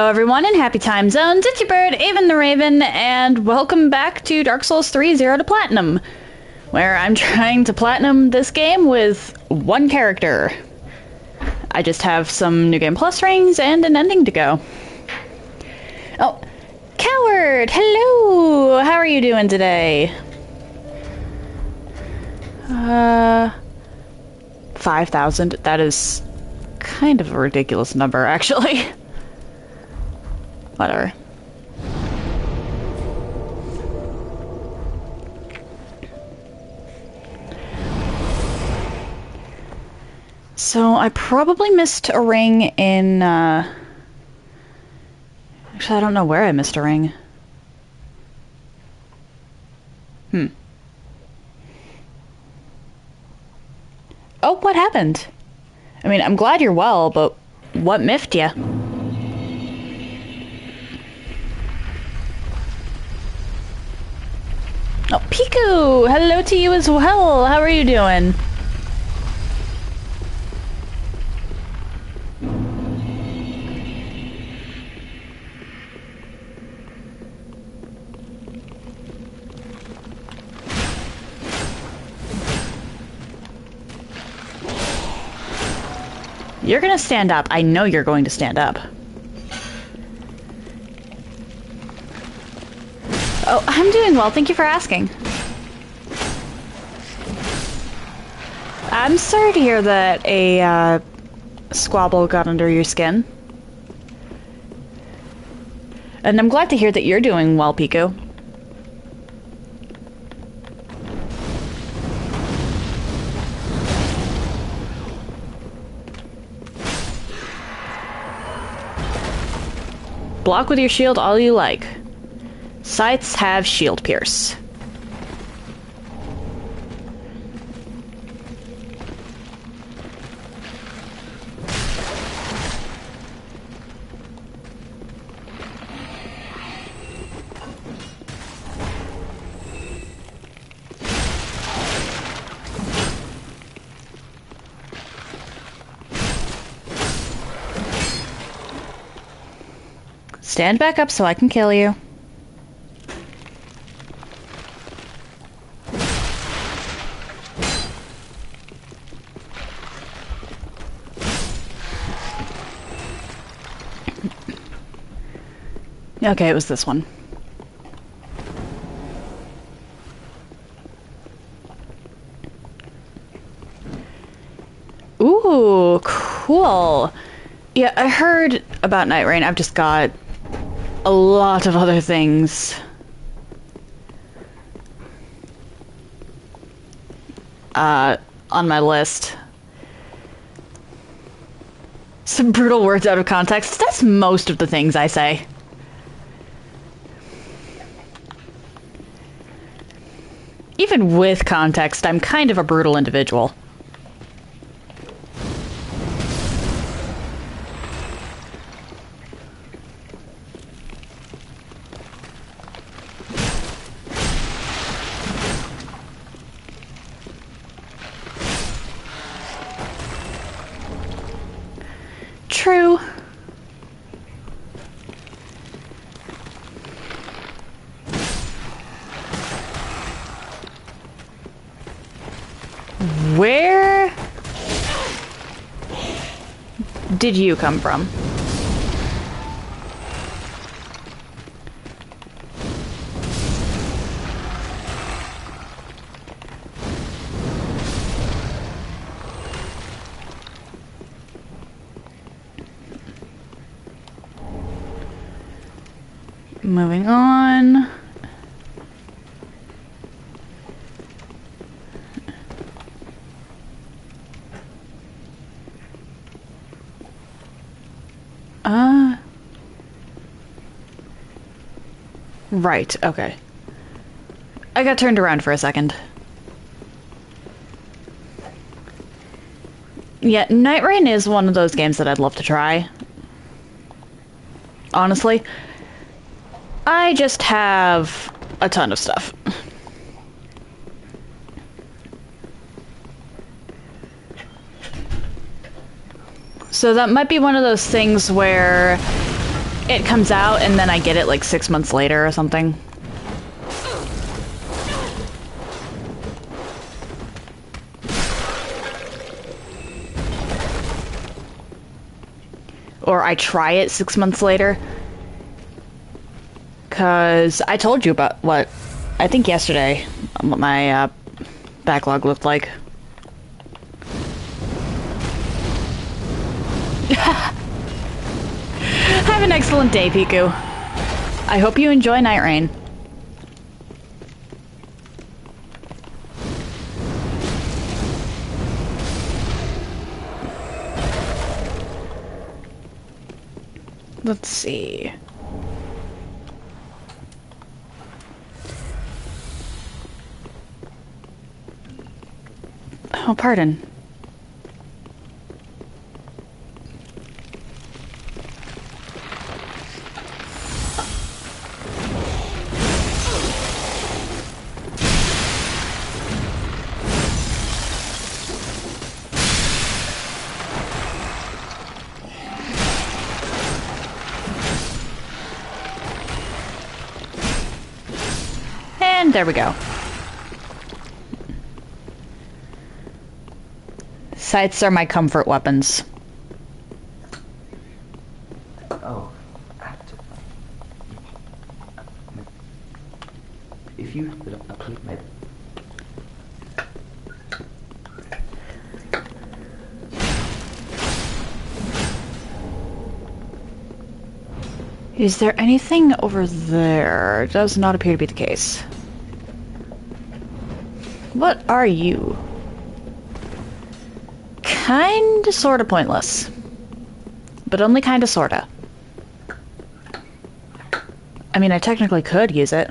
Hello everyone in Happy Time Zones, it's your bird, Avon the Raven, and welcome back to Dark Souls 3 Zero to Platinum, where I'm trying to platinum this game with one character. I just have some New Game Plus rings and an ending to go. Oh, Coward! Hello! How are you doing today? 5,000. That is kind of a ridiculous number, actually. Whatever. So, I probably missed a ring in, Actually, I don't know where I missed a ring. Oh, what happened? I mean, I'm glad you're well, but what miffed ya? Oh, Piku! Hello to you as well! How are you doing? You're gonna stand up. I know you're going to stand up. Oh, I'm doing well. Thank you for asking. I'm sorry to hear that a squabble got under your skin. And I'm glad to hear that you're doing well, Piku. Block with your shield all you like. Scythes have shield pierce. Stand back up so I can kill you. Okay, it was this one. Ooh, cool. Yeah, I heard about Night Rain. I've just got a lot of other things. On my list. Some brutal words out of context. That's most of the things I say. Even with context, I'm kind of a brutal individual. True. Where did you come from? Moving on. Right, okay. I got turned around for a second. Yeah, Night Rain is one of those games that I'd love to try. Honestly. I just have a ton of stuff. So that might be one of those things where it comes out and then I get it like 6 months later or something. Or I try it 6 months later. Because I told you about what, I think yesterday, what my backlog looked like. Have an excellent day, Piku. I hope you enjoy Night Rain. Let's see. Oh, pardon. And there we go. Scythes are my comfort weapons. Oh, if you click my Is there anything over there? It does not appear to be the case. What are you? Kinda sorta pointless. But only kinda sorta. I mean, I technically could use it.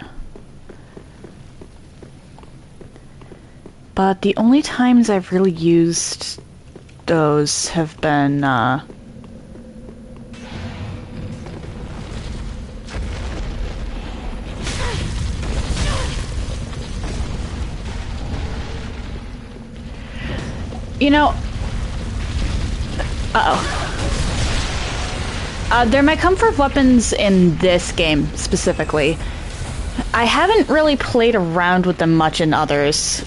But the only times I've really used those have been, you know... they're my comfort weapons in this game, specifically. I haven't really played around with them much in others.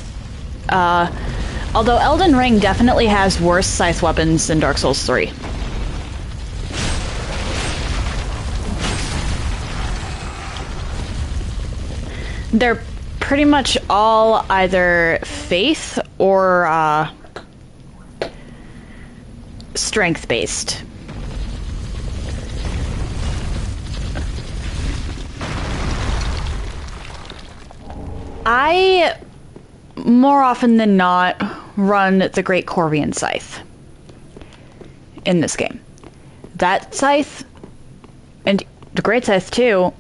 Although Elden Ring definitely has worse scythe weapons than Dark Souls 3. They're pretty much all either faith or, strength-based. I, more often than not, run the Great Corvian Scythe in this game. That scythe, and the Great Scythe too,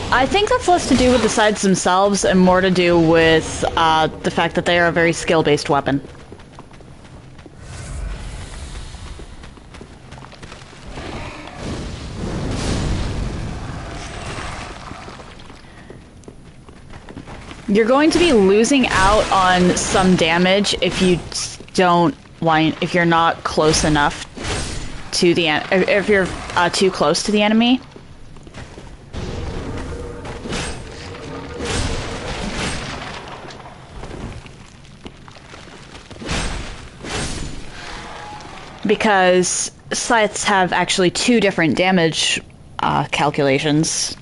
I think that's less to do with the sides themselves and more to do with the fact that they are a very skill-based weapon. You're going to be losing out on some damage if you if you're not close enough to the if you're too close to the enemy. Because scythes have actually two different damage calculations.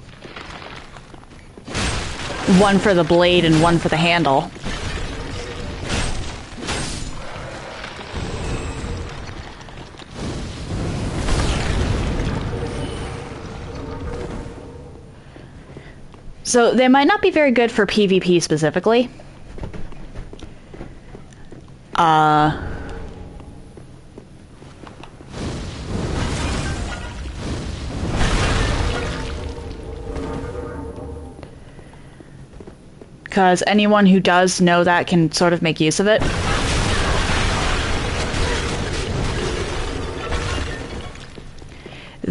One for the blade and one for the handle. So they might not be very good for PvP specifically. Because anyone who does know that can sort of make use of it.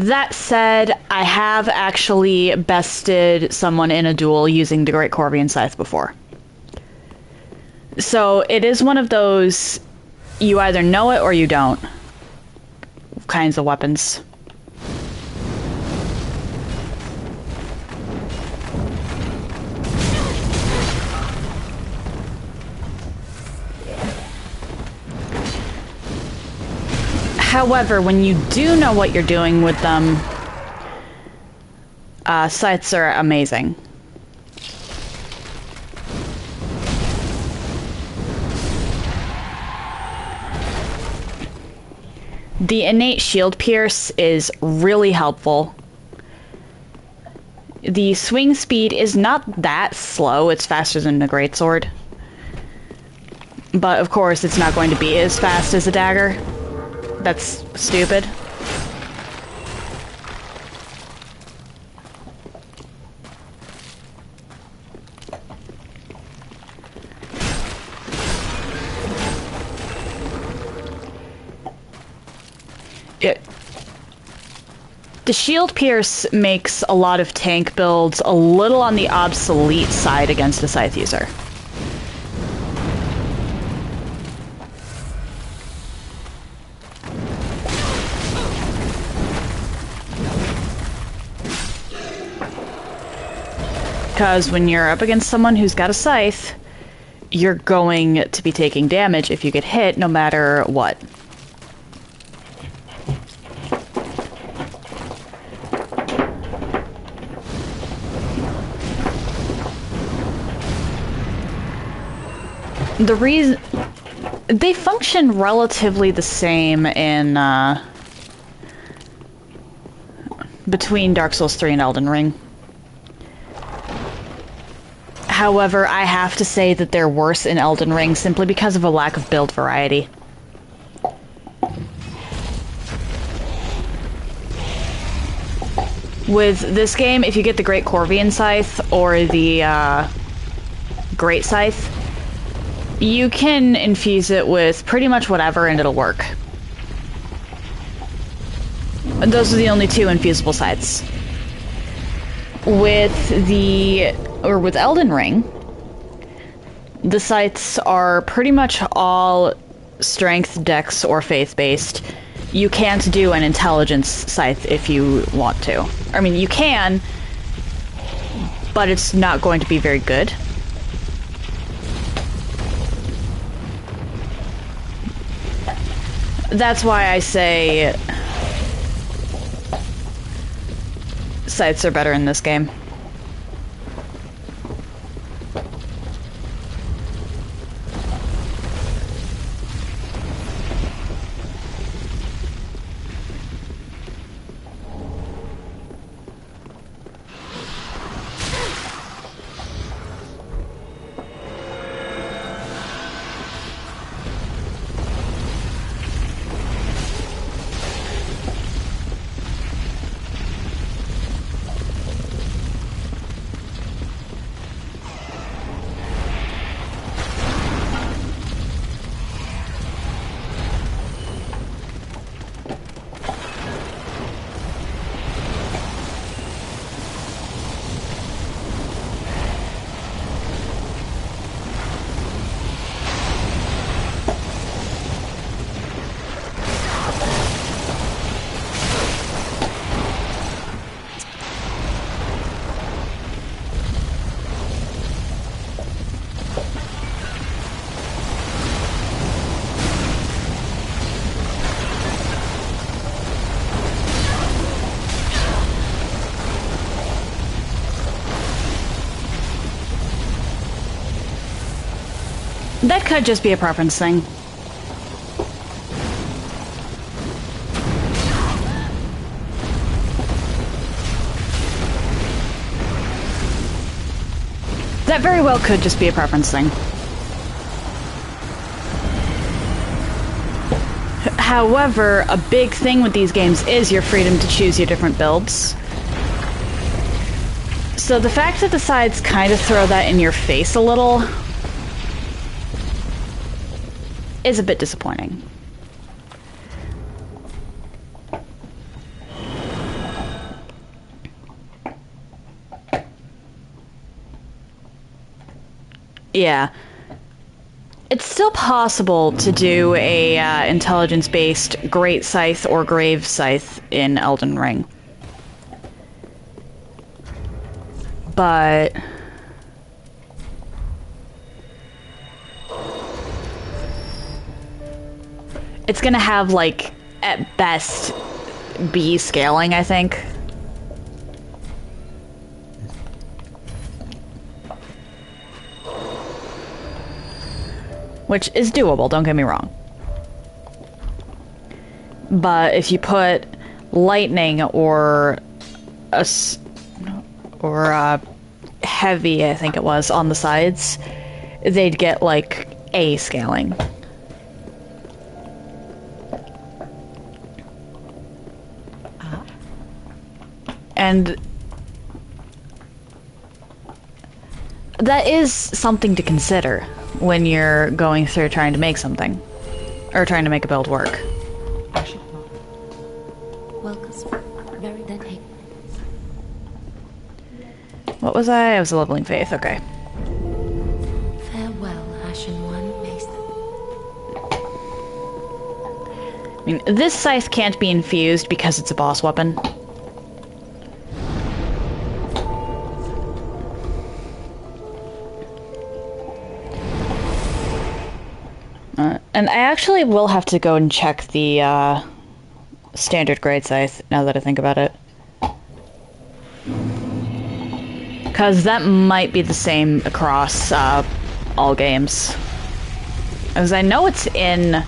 That said, I have actually bested someone in a duel using the Great Corvian Scythe before. So it is one of those, you either know it or you don't, kinds of weapons. However, when you do know what you're doing with them, scythes are amazing. The innate shield pierce is really helpful. The swing speed is not that slow, it's faster than the greatsword. But of course it's not going to be as fast as a dagger. That's stupid. The shield pierce makes a lot of tank builds a little on the obsolete side against a scythe user. Because when you're up against someone who's got a scythe, you're going to be taking damage if you get hit, no matter what. The reason... They function relatively the same in, between Dark Souls 3 and Elden Ring. However, I have to say that they're worse in Elden Ring simply because of a lack of build variety. With this game, if you get the Great Corvian Scythe or the Great Scythe, you can infuse it with pretty much whatever and it'll work. And those are the only two infusible scythes. With Elden Ring, the scythes are pretty much all strength, dex, or faith-based. You can't do an intelligence scythe if you want to. I mean, you can, but it's not going to be very good. That's why I say scythes are better in this game. That could just be a preference thing. That very well could just be a preference thing. However, a big thing with these games is your freedom to choose your different builds. So the fact that the sides kind of throw that in your face a little is a bit disappointing. Yeah. It's still possible to do a intelligence-based Great Scythe or Grave Scythe in Elden Ring. But... it's gonna have, like, at best, B scaling, I think. Which is doable, don't get me wrong. But if you put lightning or heavy, I think it was, on the sides, they'd get, like, A scaling. And that is something to consider when you're going through trying to make something. Or trying to make a build work. What was I? I was leveling faith, okay. Farewell, Ashen One, Mason. I mean, this scythe can't be infused because it's a boss weapon. And I actually will have to go and check the standard grade scythe, now that I think about it. Because that might be the same across all games. As I know it's in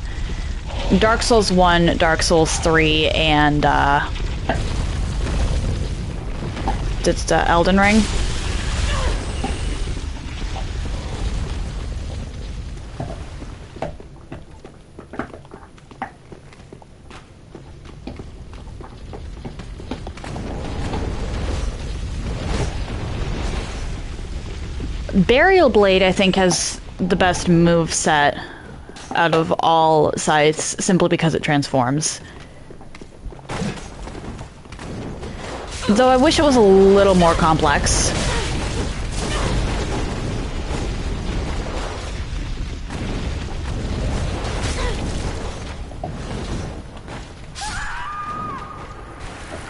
Dark Souls 1, Dark Souls 3, and it's Elden Ring. Burial Blade, I think, has the best move set out of all scythes, simply because it transforms. Though I wish it was a little more complex.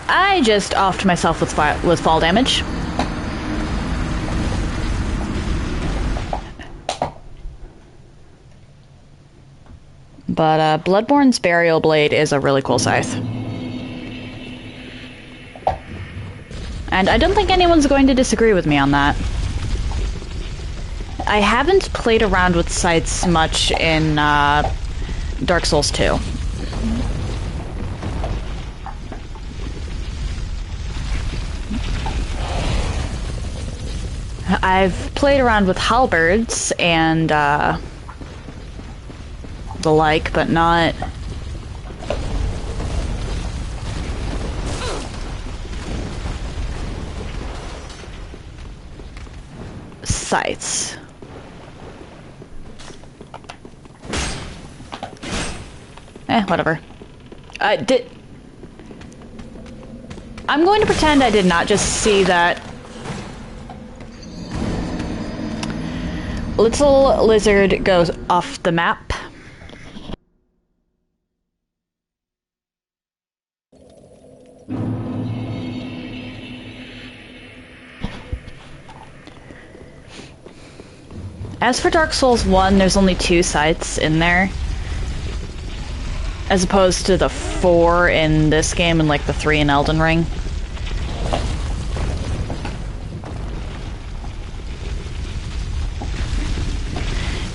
I just offed myself with fall damage. But Bloodborne's Burial Blade is a really cool scythe. And I don't think anyone's going to disagree with me on that. I haven't played around with scythes much in Dark Souls 2. I've played around with halberds and the like, but not scythes. Whatever. I'm going to pretend I did not just see that little lizard goes off the map. As for Dark Souls 1, there's only 2 scythes in there, as opposed to the 4 in this game and like the 3 in Elden Ring.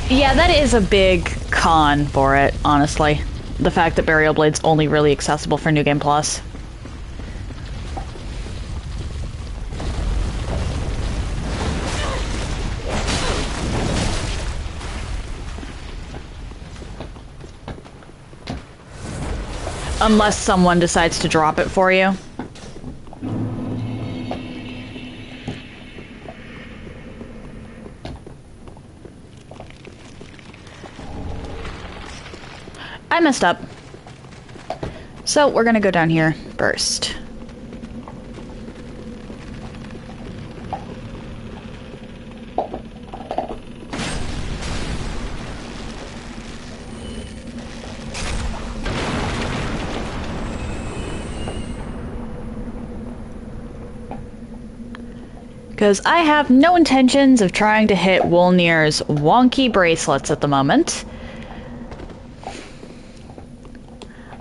Yeah, that is a big con for it, honestly. The fact that Burial Blade's only really accessible for New Game Plus. Unless someone decides to drop it for you. I messed up. So we're gonna go down here first. Because I have no intentions of trying to hit Wolnir's wonky bracelets at the moment.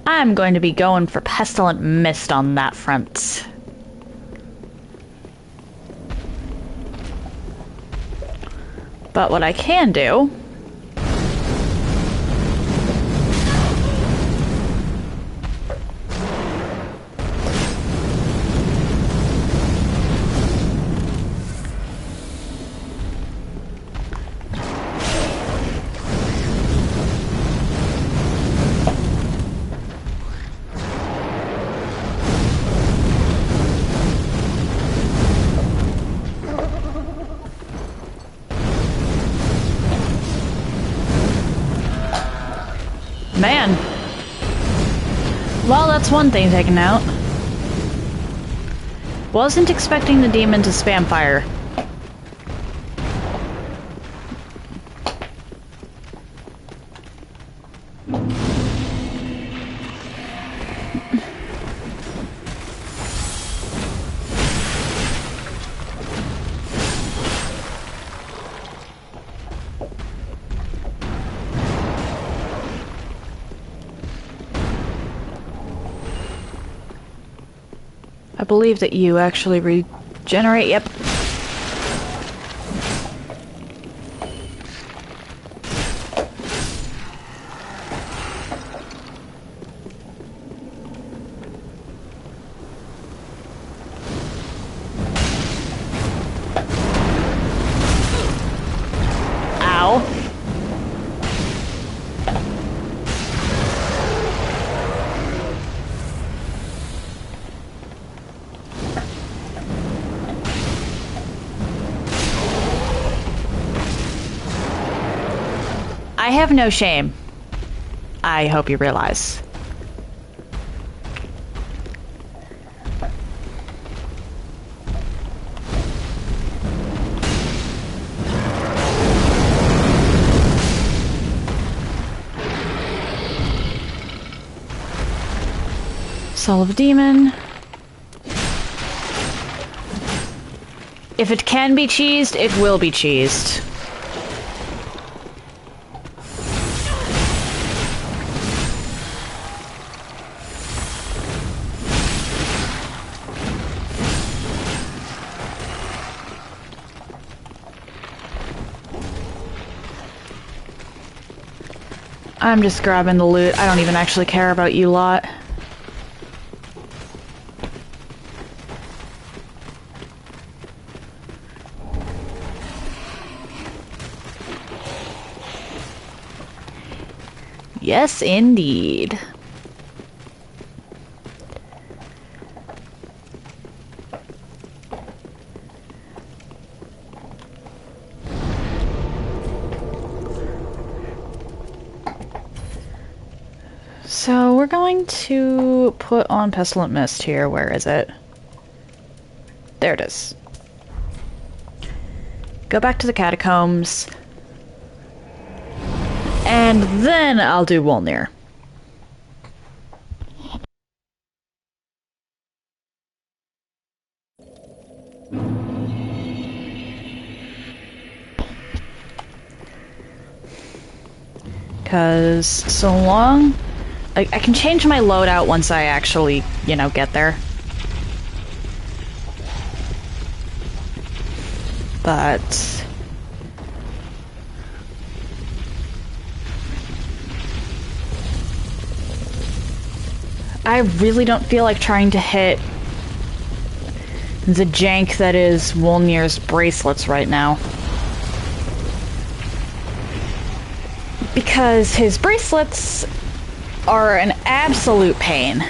I'm going to be going for Pestilent Mist on that front. But what I can do... Man. Well, that's one thing taken out. Wasn't expecting the demon to spam fire. I believe that you actually regenerate, yep. Ow. I have no shame. I hope you realize. Soul of a Demon. If it can be cheesed, it will be cheesed. I'm just grabbing the loot. I don't even actually care about you lot. Yes, indeed. So we're going to put on Pestilent Mist here. Where is it? There it is. Go back to the catacombs. And then I'll do Wolnir. Because so long... I can change my loadout once I actually, you know, get there. But... I really don't feel like trying to hit the jank that is Wolnir's bracelets right now. Because his bracelets are an absolute pain.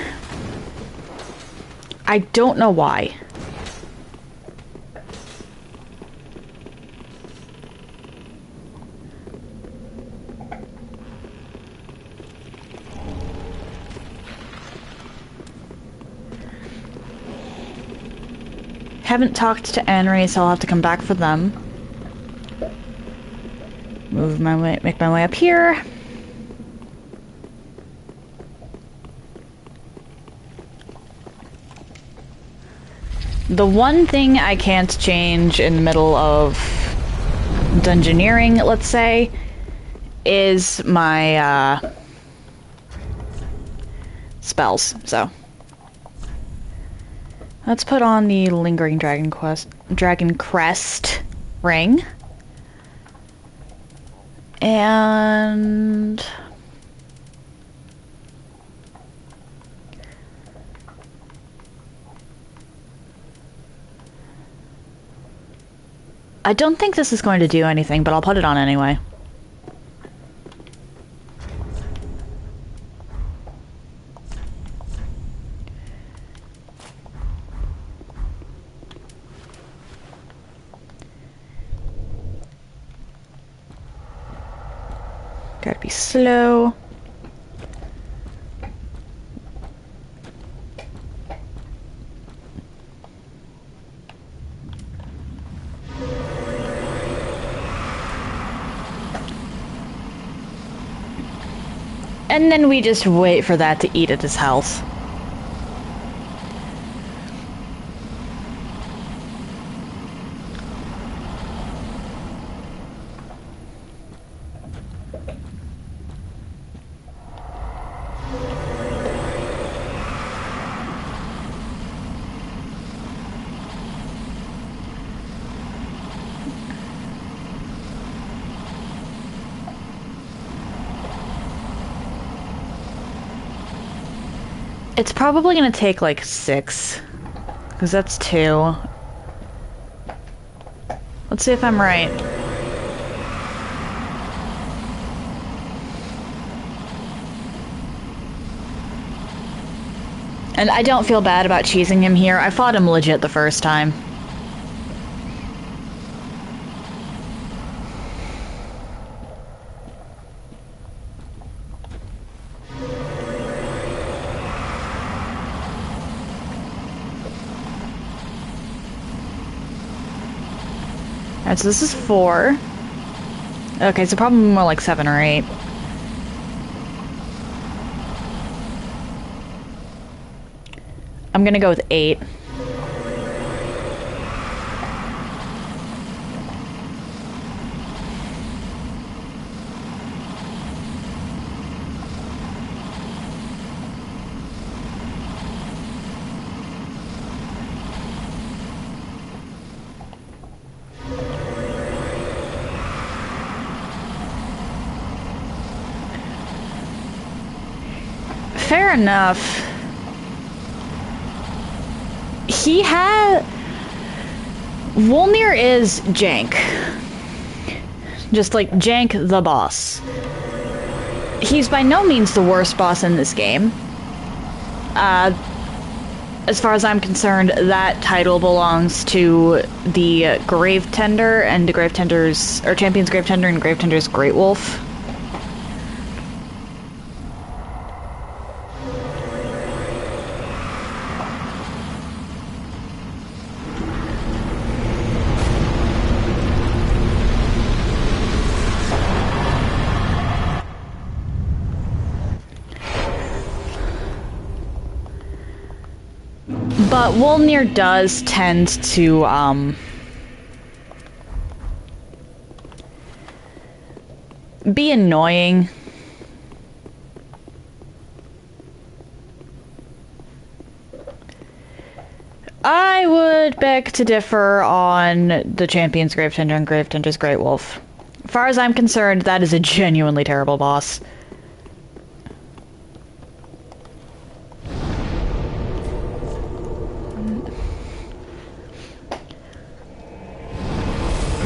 I don't know why. Haven't talked to Anri, so I'll have to come back for them. Move my way, make my way up here. The one thing I can't change in the middle of dungeoneering, let's say, is my spells. So let's put on the Lingering Dragon Crest ring. And I don't think this is going to do anything, but I'll put it on anyway. Gotta be slow. And then we just wait for that to eat at his health. It's probably gonna take like 6, because that's 2. Let's see if I'm right. And I don't feel bad about cheesing him here. I fought him legit the first time. Alright, so this is 4. Okay, so probably more like 7 or 8. I'm gonna go with 8. Fair enough. He had... Wolnir is Jank. Just like Jank the boss. He's by no means the worst boss in this game. As far as I'm concerned, that title belongs to the Grave Tender and the Grave Tender's... or Champion's Grave Tender and Grave Tender's Great Wolf. But Wolnir does tend to, be annoying. I would beg to differ on the Champion's Grave Tender and Grave Tender's Great Wolf. As far as I'm concerned, that is a genuinely terrible boss.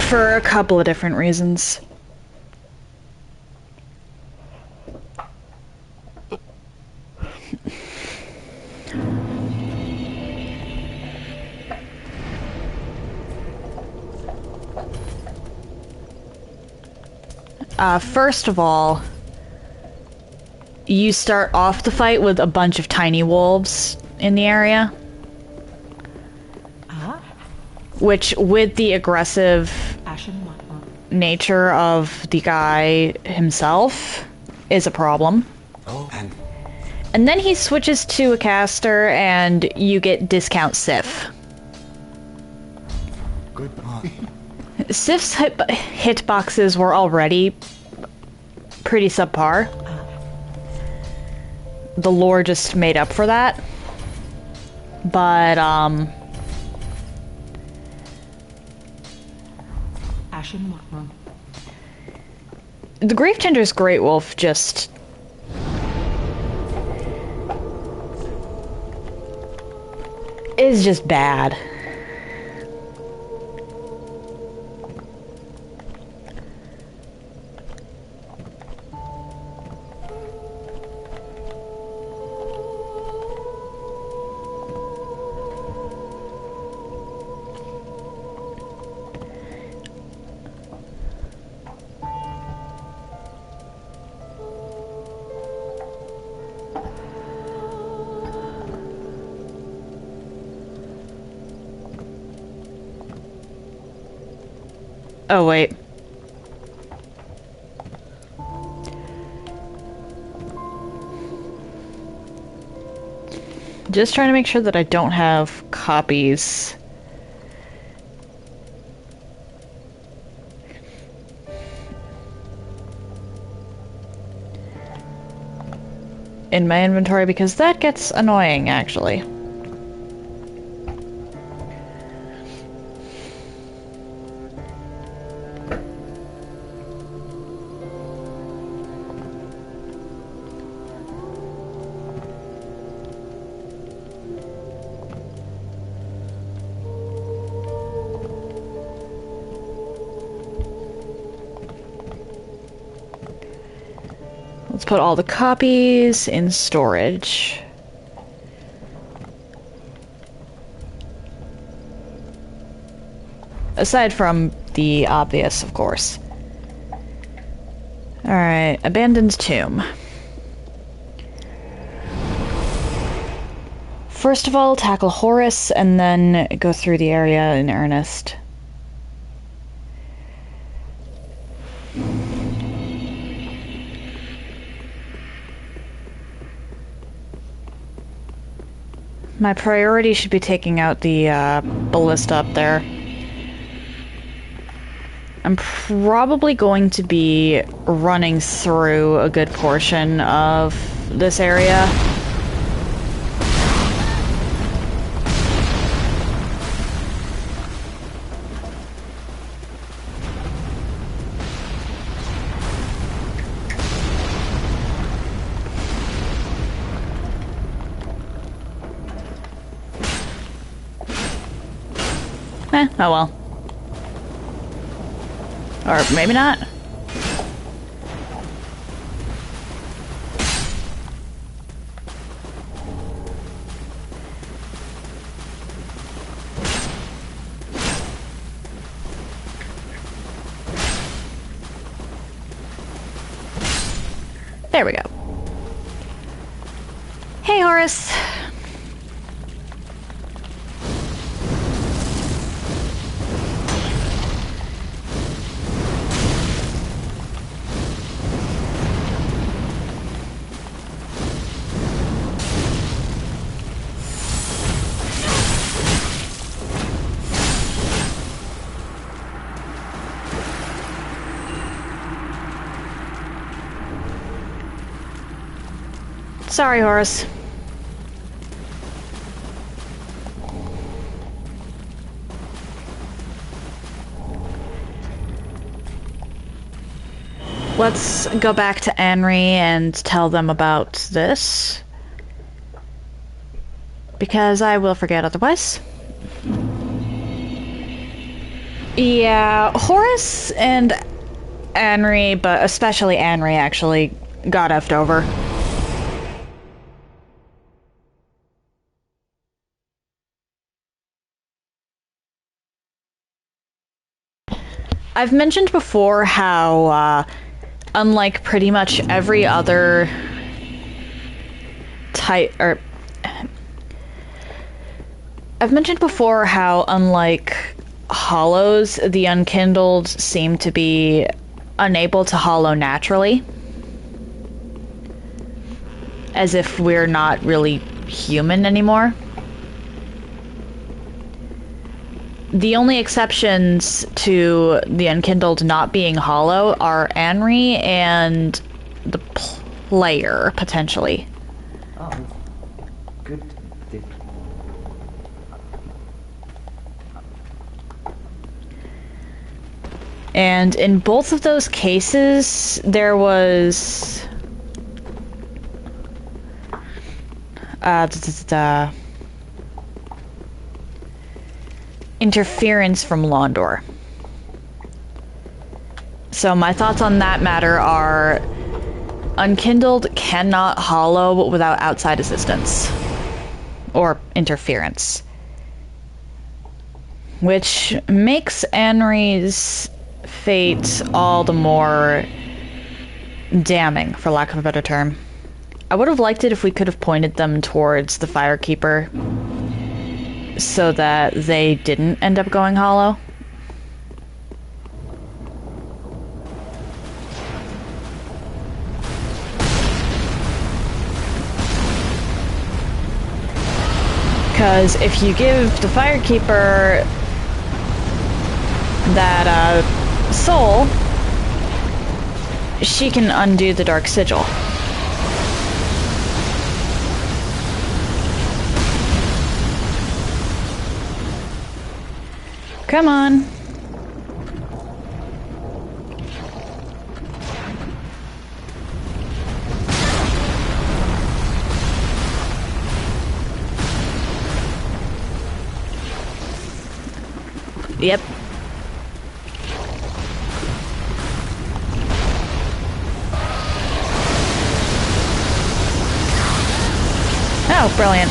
For a couple of different reasons. First of all, you start off the fight with a bunch of tiny wolves in the area. Which, with the aggressive nature of the guy himself, is a problem. And then he switches to a caster and you get discount Sif. Sif's hitboxes were already pretty subpar. The lore just made up for that. But, Ashen Mon. the Gravetender's Great Wolf just... is just bad. Oh, wait. Just trying to make sure that I don't have copies. In my inventory, because that gets annoying, actually. Let's put all the copies in storage. Aside from the obvious, of course. Alright, abandoned tomb. First of all, tackle Horus, and then go through the area in earnest. My priority should be taking out the ballista up there. I'm probably going to be running through a good portion of this area. Oh well. Or maybe not. There we go. Hey, Horus. Sorry, Horus. Let's go back to Anri and tell them about this. Because I will forget otherwise. Yeah, Horus and Anri, but especially Anri, actually got effed over. I've mentioned before how, unlike pretty much every other type, or I've mentioned before how, unlike hollows, the unkindled seem to be unable to hollow naturally. As if we're not really human anymore. The only exceptions to the Unkindled not being hollow are Anri and the player, potentially. Oh, that's good. And in both of those cases, there was... interference from Londor. So my thoughts on that matter are Unkindled cannot hollow without outside assistance or interference, which makes Anri's fate all the more damning, for lack of a better term. I would have liked it if we could have pointed them towards the Firekeeper so that they didn't end up going hollow. Because if you give the Firekeeper that soul, she can undo the Dark Sigil. Come on. Yep. Oh, brilliant.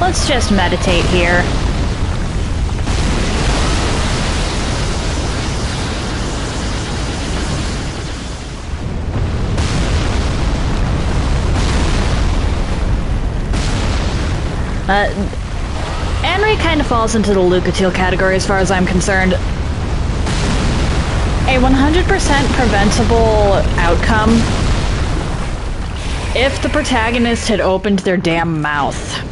Let's just meditate here. Anri kind of falls into the Lucatiel category as far as I'm concerned. A 100% preventable outcome if the protagonist had opened their damn mouth.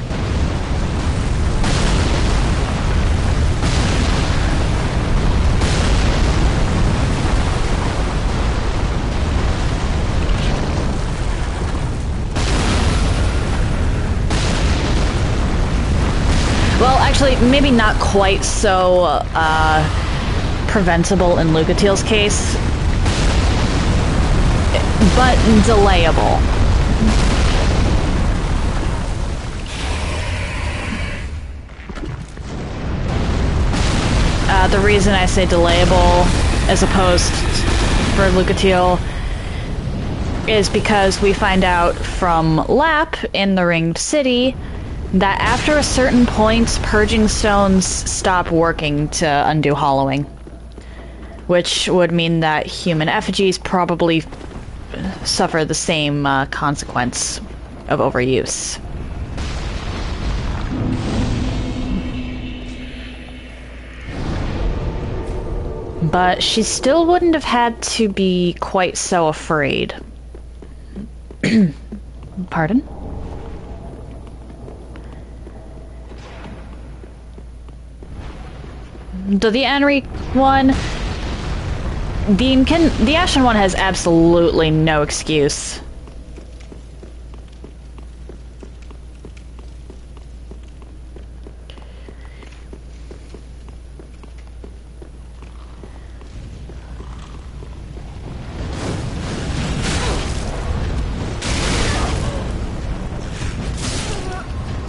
Well, actually, maybe not quite so preventable in Lucatiel's case, but delayable. The reason I say delayable as opposed for Lucatiel is because we find out from Lap in the Ringed City that after a certain point, purging stones stop working to undo hollowing, which would mean that human effigies probably suffer the same consequence of overuse. But she still wouldn't have had to be quite so afraid. Pardon? So the Anri one, the Ashen one has absolutely no excuse.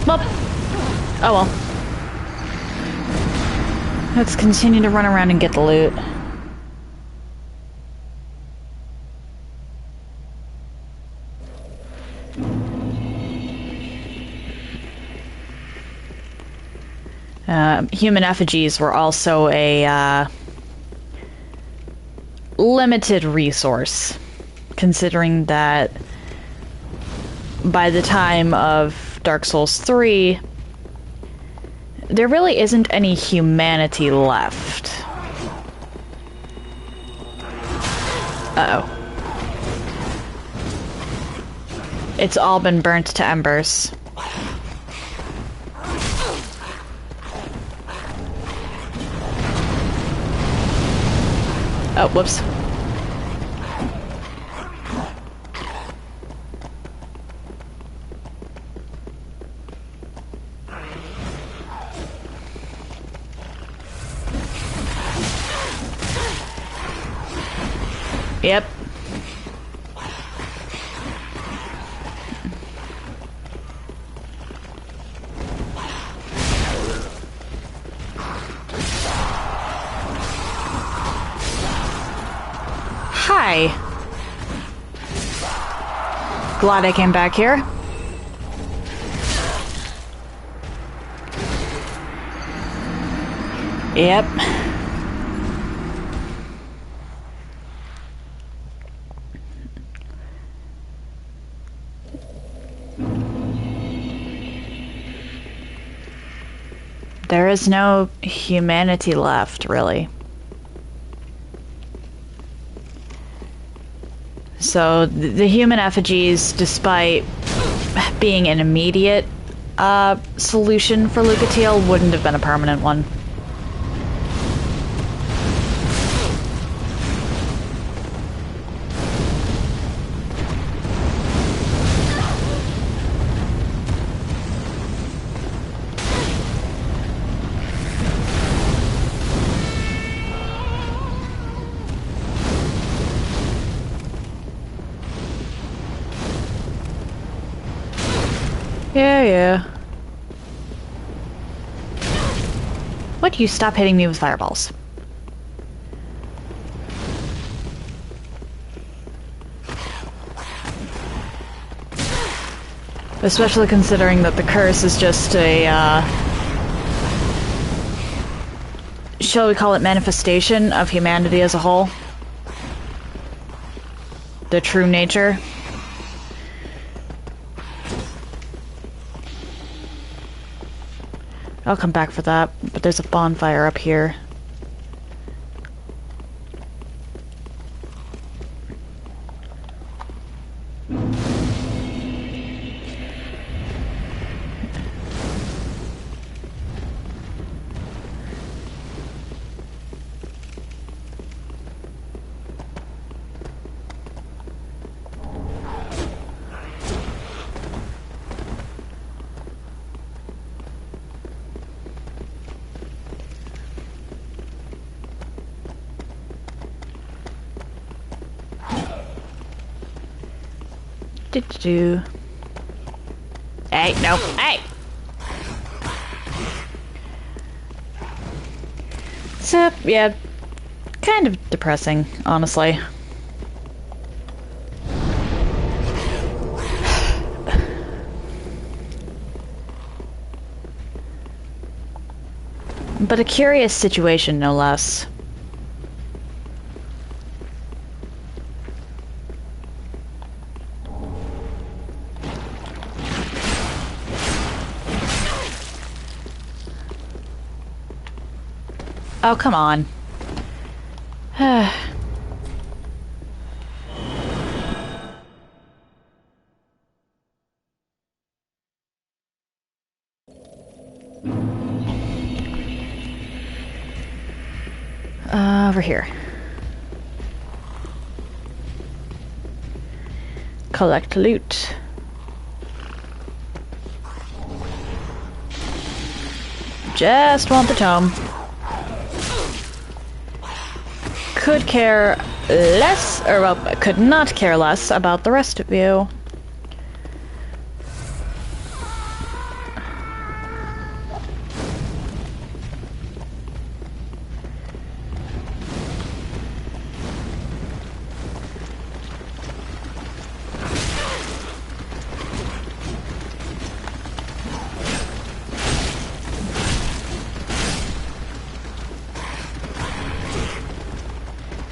Well, oh well. Let's continue to run around and get the loot. Human effigies were also a limited resource, considering that by the time of Dark Souls 3, there really isn't any humanity left. Uh-oh. It's all been burnt to embers. Oh, whoops. Yep. Hi. Glad I came back here. Yep. There is no humanity left, really. So the human effigies, despite being an immediate solution for Lucatiel, wouldn't have been a permanent one. Yeah. Would you stop hitting me with fireballs? Especially considering that the curse is just a, shall we call it manifestation of humanity as a whole? The true nature. I'll come back for that, but there's a bonfire up here. Do. Hey, no, hey! So, yeah, kind of depressing, honestly. But a curious situation, no less. Oh, come on. Over here. Collect loot. Just want the tome. Could care less, or well, could not care less about the rest of you.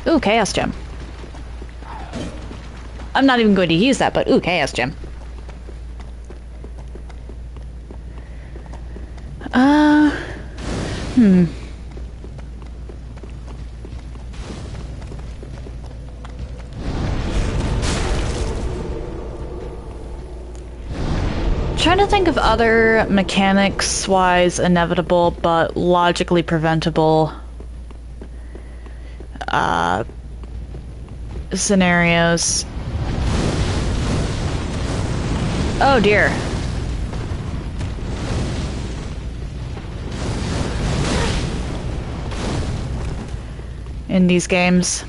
Ooh, Chaos Gem. I'm not even going to use that, but ooh, Chaos Gem. Trying to think of other mechanics-wise inevitable but logically preventable scenarios. Oh dear. In these games.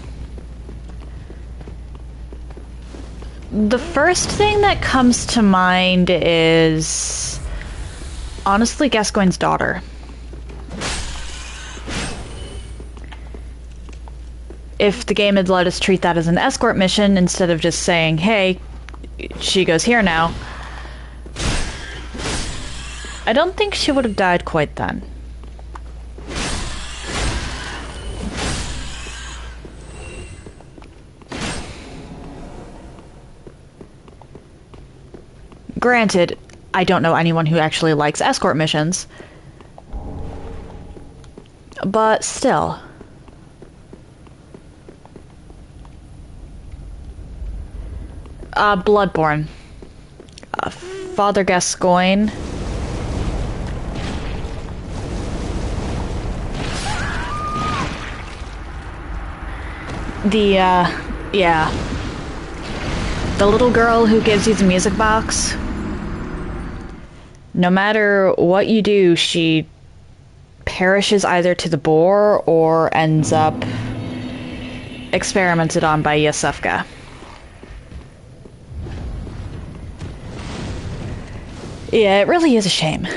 The first thing that comes to mind is honestly Gascoigne's daughter. If the game had let us treat that as an escort mission instead of just saying, hey, she goes here now, I don't think she would have died quite then. Granted, I don't know anyone who actually likes escort missions, but still. Bloodborne. Father Gascoigne. Yeah. The little girl who gives you the music box. No matter what you do, she perishes either to the boar or ends up experimented on by Yasufka. Yeah, it really is a shame.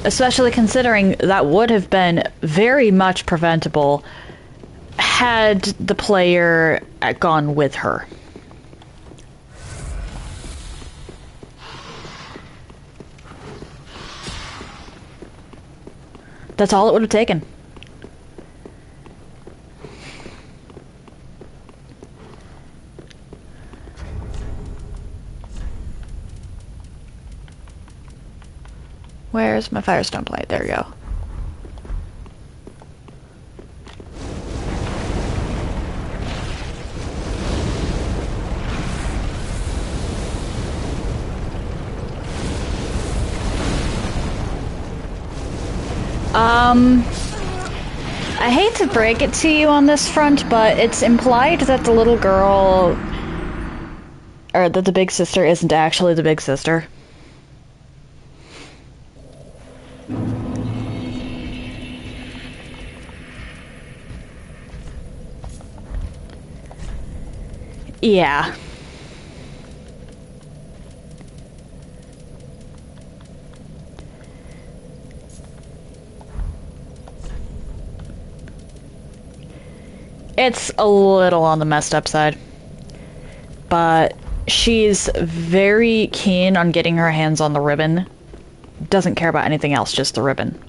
Especially considering that would have been very much preventable had the player gone with her. That's all it would have taken. Where's my Firestone plate? There we go. I hate to break it to you on this front, but it's implied that the little girl, or that the big sister isn't actually the big sister. Yeah. It's a little on the messed up side. But she's very keen on getting her hands on the ribbon. Doesn't care about anything else, just the ribbon.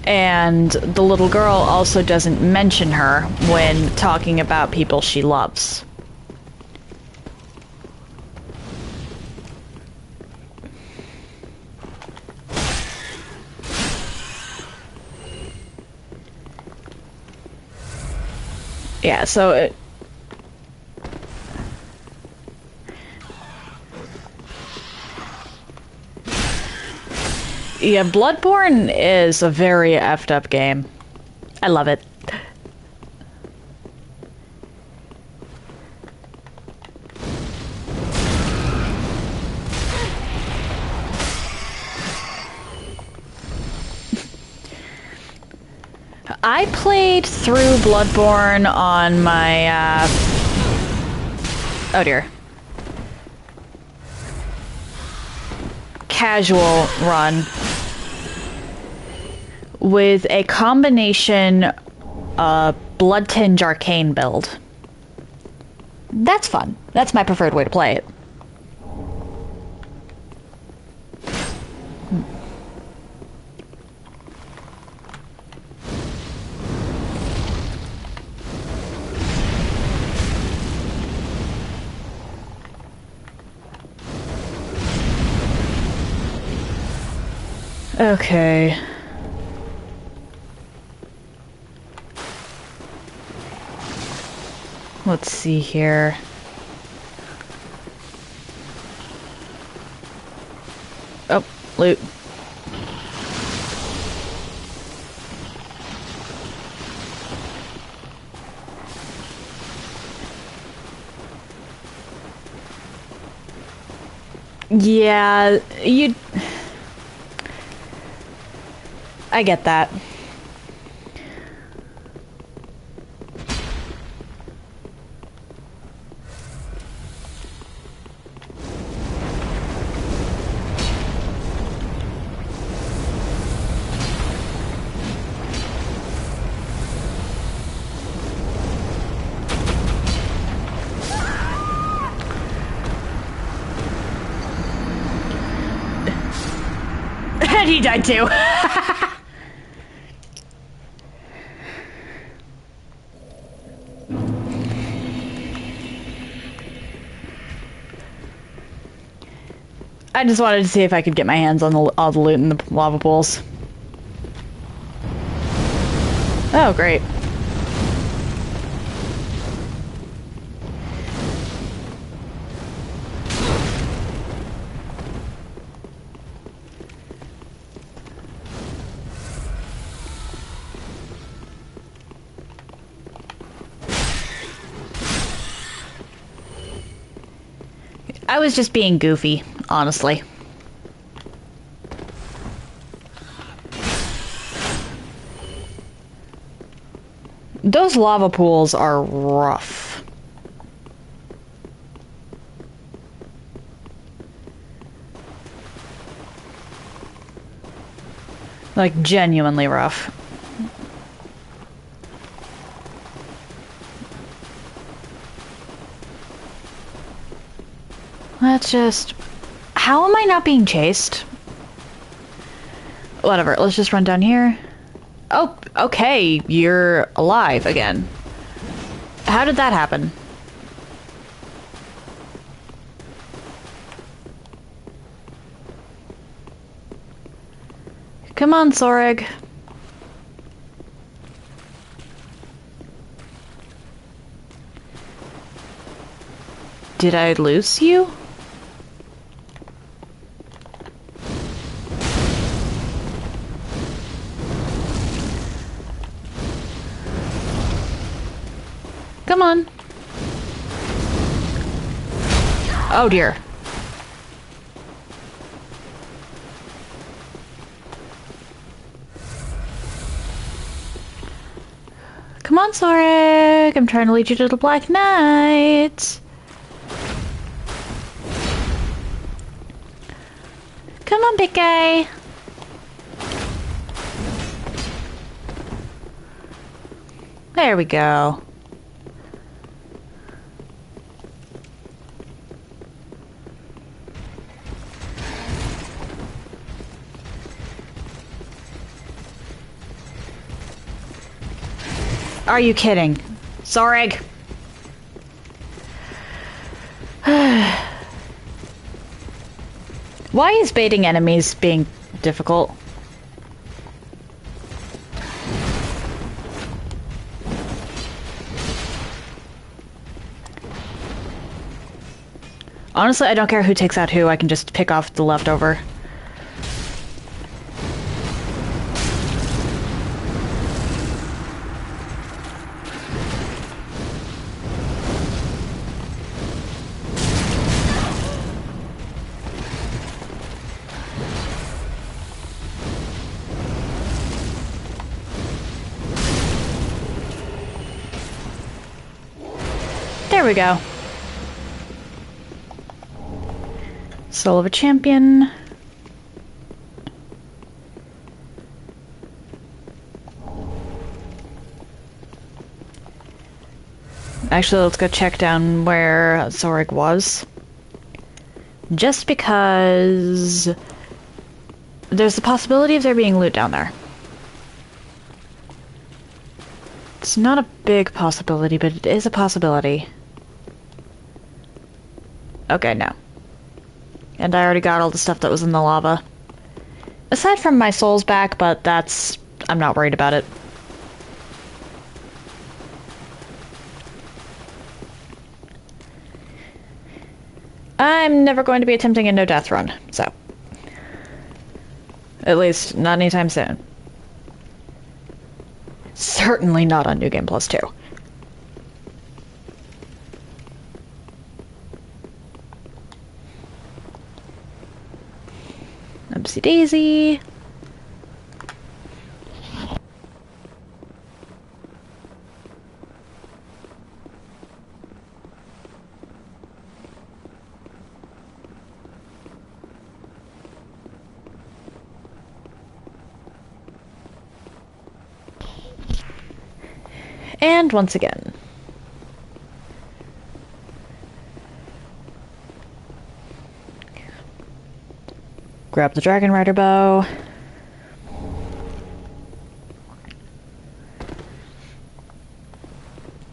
And the little girl also doesn't mention her when talking about people she loves. Yeah, so yeah, Bloodborne is a very effed up game. I love it. I played through Bloodborne on my, oh dear. Casual run. With a combination, Blood Tinge Arcane build. That's fun. That's my preferred way to play it. Okay. Let's see here. Oh, loot. Yeah, I get that. And he died too. I just wanted to see if I could get my hands on all the loot in the lava pools. Oh, great. I was just being goofy, honestly. Those lava pools are rough. Like, genuinely rough. Let's just... How am I not being chased? Whatever, let's just run down here. Oh, okay, you're alive again. How did that happen? Come on, Soreg. Did I lose you? Come on. Oh dear. Come on, Sorek. I'm trying to lead you to the Black Knight. Come on, big guy. There we go. Are you kidding? Soreg. Why is baiting enemies being difficult? Honestly, I don't care who takes out who, I can just pick off the leftover. There we go. Soul of a Champion. Actually, let's go check down where Soreg was. Just because there's the possibility of there being loot down there. It's not a big possibility, but it is a possibility. Okay, no. And I already got all the stuff that was in the lava. Aside from my soul's back, but that's... I'm not worried about it. I'm never going to be attempting a no-death run, so... At least, not anytime soon. Certainly not on New Game Plus 2. Oopsie daisy. And once again. Grab the Dragon Rider bow.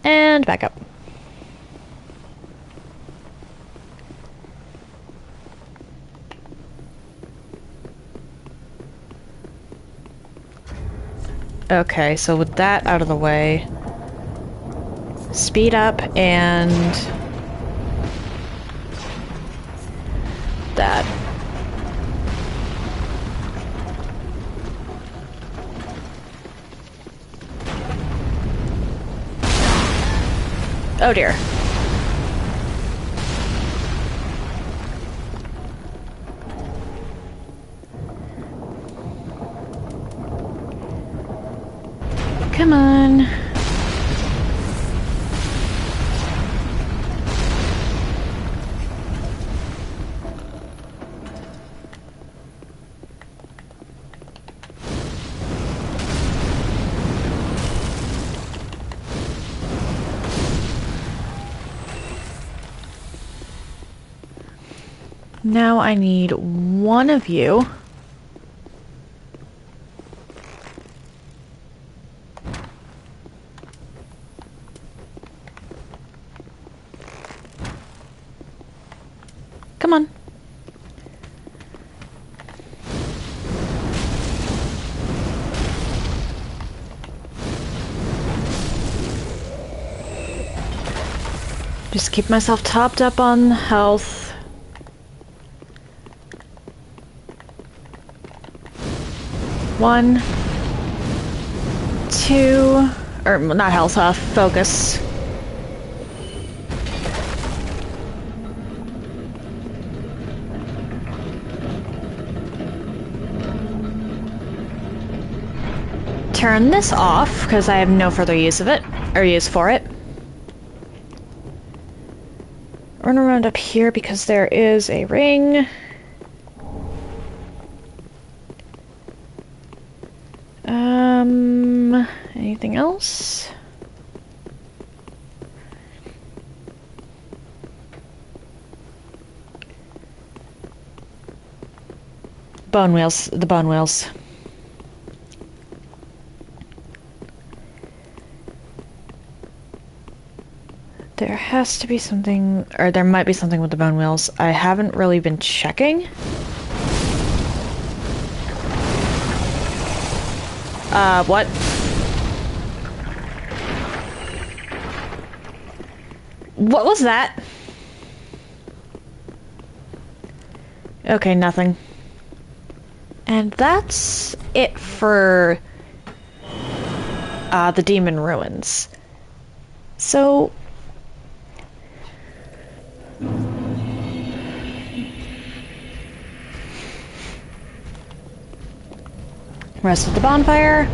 And back up. Okay, so with that out of the way, speed up and that. Oh dear. Come on. Now I need one of you. Come on. Just keep myself topped up on health. One, two, or not health, focus. Turn this off, because I have no further use of it, or use for it. Run around up here because there is a ring. Anything else? Bone wheels, the bone wheels. There has to be something, or there might be something with the bone wheels. I haven't really been checking. What? What was that? Okay, nothing. And that's it for the Demon Ruins. So rest of the bonfire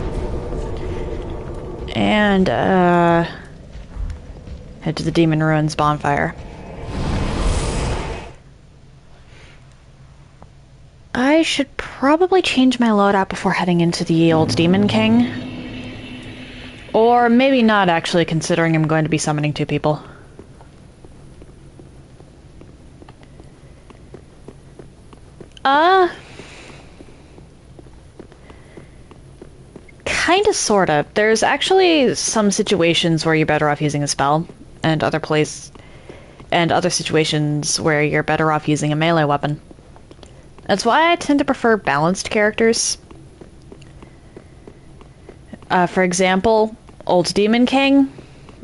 and head to the Demon Ruins bonfire. I should probably change my loadout before heading into the old Demon King. Or maybe not, actually, considering I'm going to be summoning two people. Kinda, sorta. There's actually some situations where you're better off using a spell, and other situations where you're better off using a melee weapon. That's why I tend to prefer balanced characters. For example, Old Demon King,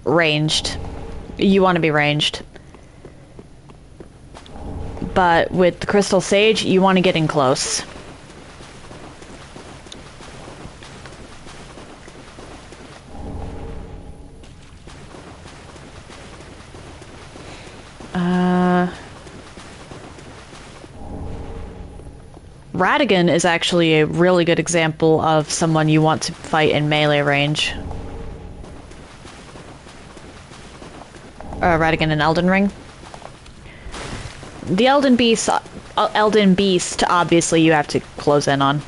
ranged. You want to be ranged. But with the Crystal Sage, you want to get in close. Radigan is actually a really good example of someone you want to fight in melee range. Radigan in Elden Ring. The Elden Beast, obviously you have to close in on.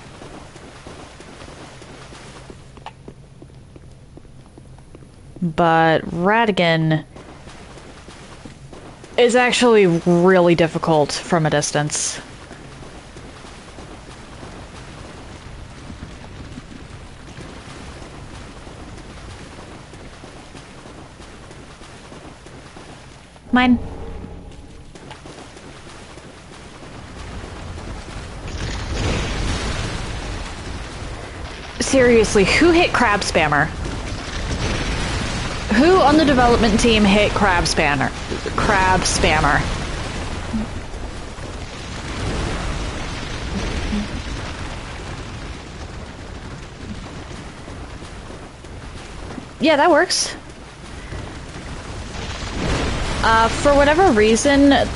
But Radigan is actually really difficult from a distance. Mine. Seriously, who hit Crab Spammer? Who on the development team hit Crab Spammer? Crab Spammer. Yeah, that works. For whatever reason, the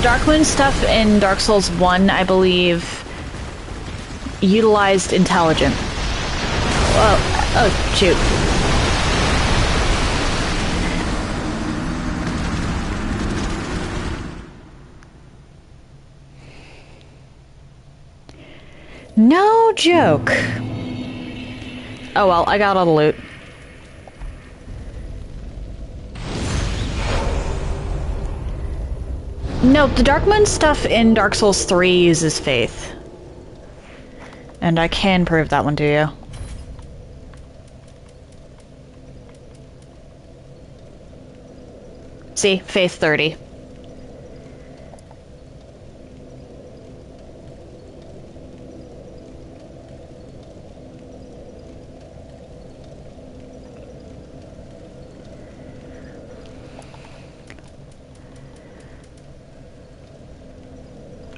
Dark Moon stuff in Dark Souls 1, I believe, utilized intelligent. Oh, shoot. No joke. Oh well, I got all the loot. No, the Dark Moon stuff in Dark Souls 3 uses faith. And I can prove that one to you. See, faith 30.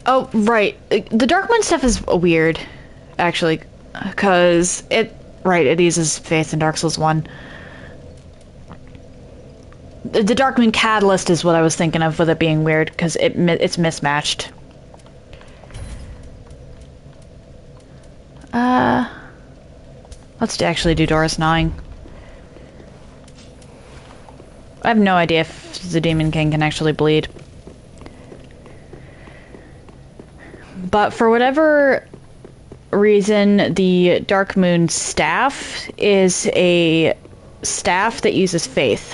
Oh, right. The Dark Moon stuff is weird, actually, because it uses faith in Dark Souls 1. The Dark Moon Catalyst is what I was thinking of with it being weird, because it's mismatched. Let's actually do Doris Gnawing. I have no idea if the Demon King can actually bleed. But for whatever reason, the Dark Moon staff is a staff that uses faith.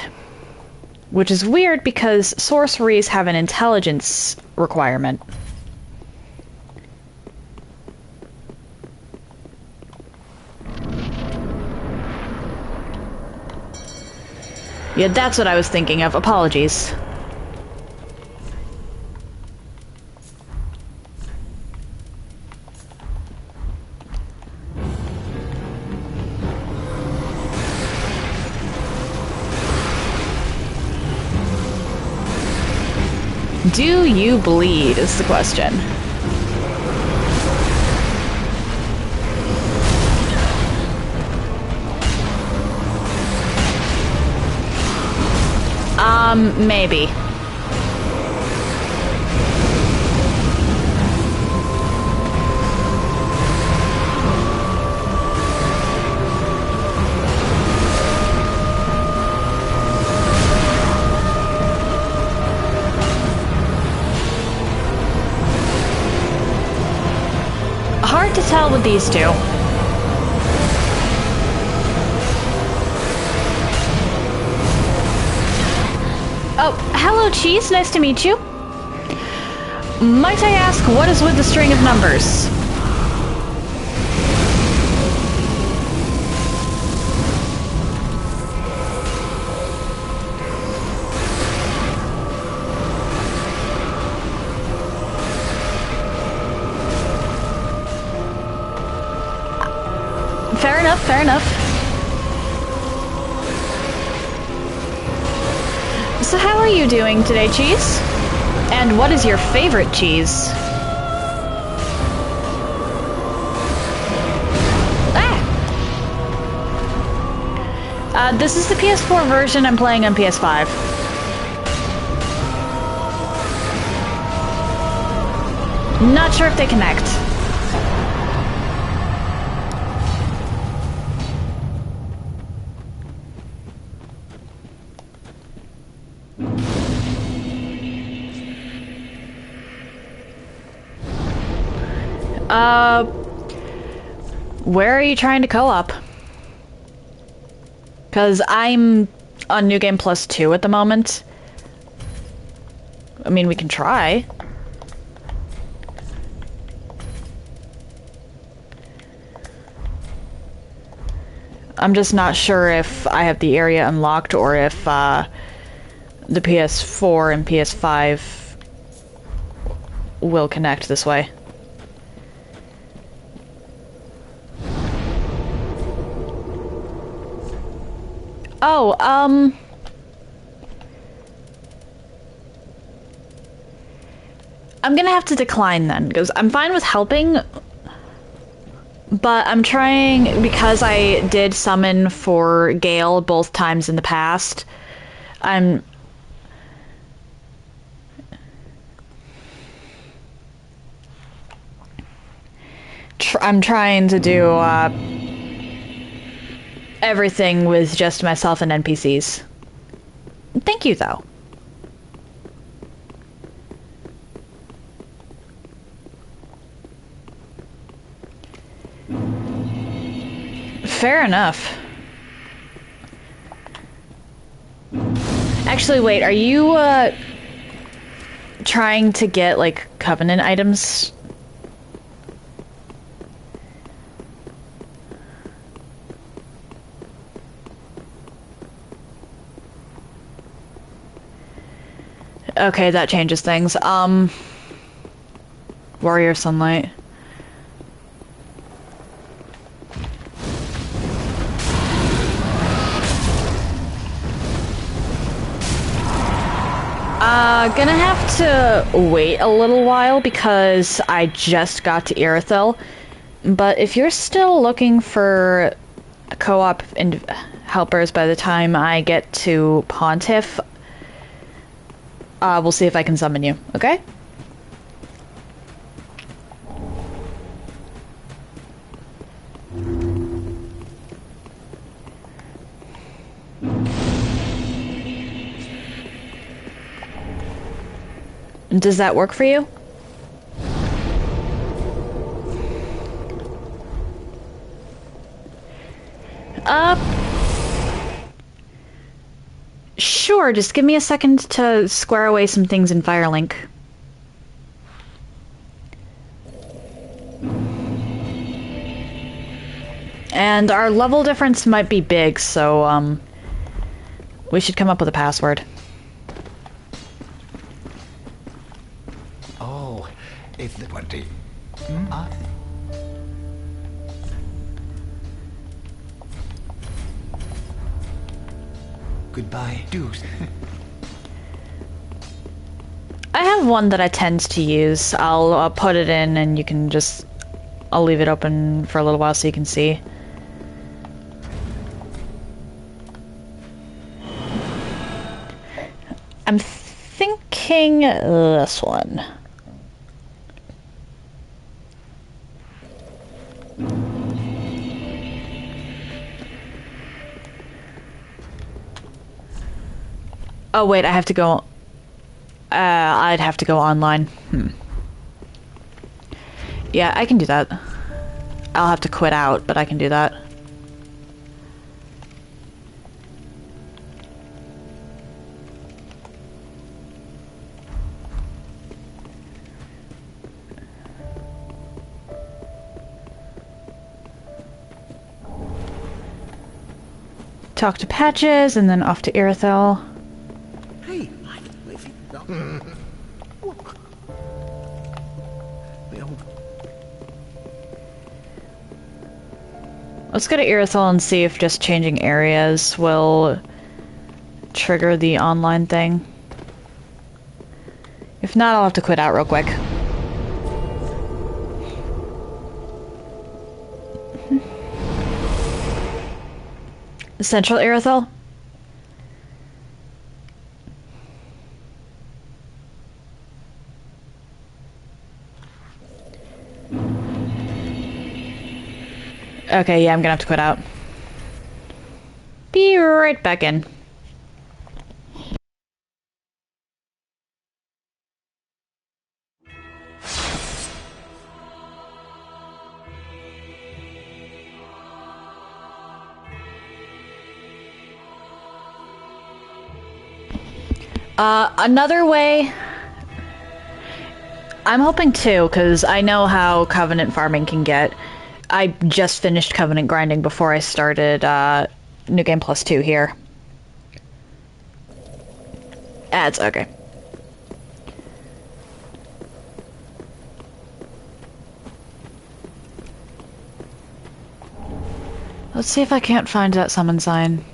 Which is weird because sorceries have an intelligence requirement. Yeah, that's what I was thinking of. Apologies. Do you bleed, is the question. Maybe. Hard to tell with these two. Oh, hello, Cheese. Nice to meet you. Might I ask, what is with the string of numbers? Fair enough, fair enough. So how are you doing today, Cheese? And what is your favorite cheese? This is the PS4 version. I'm playing on PS5. Not sure if they connect. Where are you trying to co-op? Because I'm on New Game Plus 2 at the moment. I mean, we can try. I'm just not sure if I have the area unlocked or if the PS4 and PS5 will connect this way. Oh, I'm gonna have to decline then, because I'm fine with helping, but I'm trying, because I did summon for Gael both times in the past, I'm trying to do, everything with just myself and NPCs. Thank you, though. Fair enough. Actually, wait, are you, trying to get, like, Covenant items? Okay, that changes things. Warrior Sunlight. Gonna have to wait a little while because I just got to Irithyll. But if you're still looking for co-op helpers by the time I get to Pontiff, we'll see if I can summon you, okay? Does that work for you? Sure, just give me a second to square away some things in Firelink. And our level difference might be big, so, we should come up with a password. Oh, it's the 20. Goodbye, Deuce. I have one that I tend to use. I'll put it in and you can just... I'll leave it open for a little while so you can see. I'm thinking this one. Oh wait, I have to go... I'd have to go online. Yeah, I can do that. I'll have to quit out, but I can do that. Talk to Patches, and then off to Irithyll. Hey, Let's go to Irisol and see if just changing areas will trigger the online thing. If not, I'll have to quit out real quick. Central Irisol? Okay, yeah, I'm gonna have to quit out. Be right back in. Another way... I'm hoping too, because I know how Covenant farming can get. I just finished Covenant grinding before I started New Game Plus 2 here. It's okay. Let's see if I can't find that summon sign.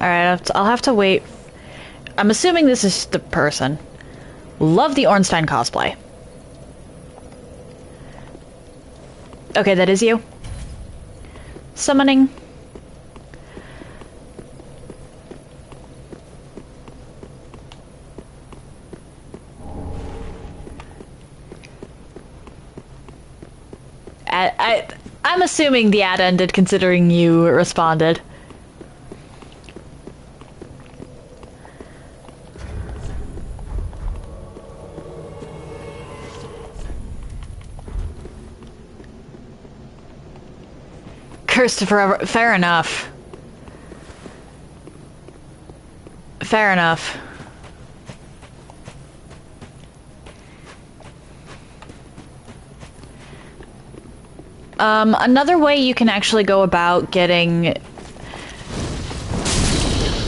Alright, I'll have to wait. I'm assuming this is the person. Love the Ornstein cosplay. Okay, that is you. Summoning. I'm assuming the ad ended considering you responded. Cursed forever. Fair enough. Fair enough. Another way you can actually go about getting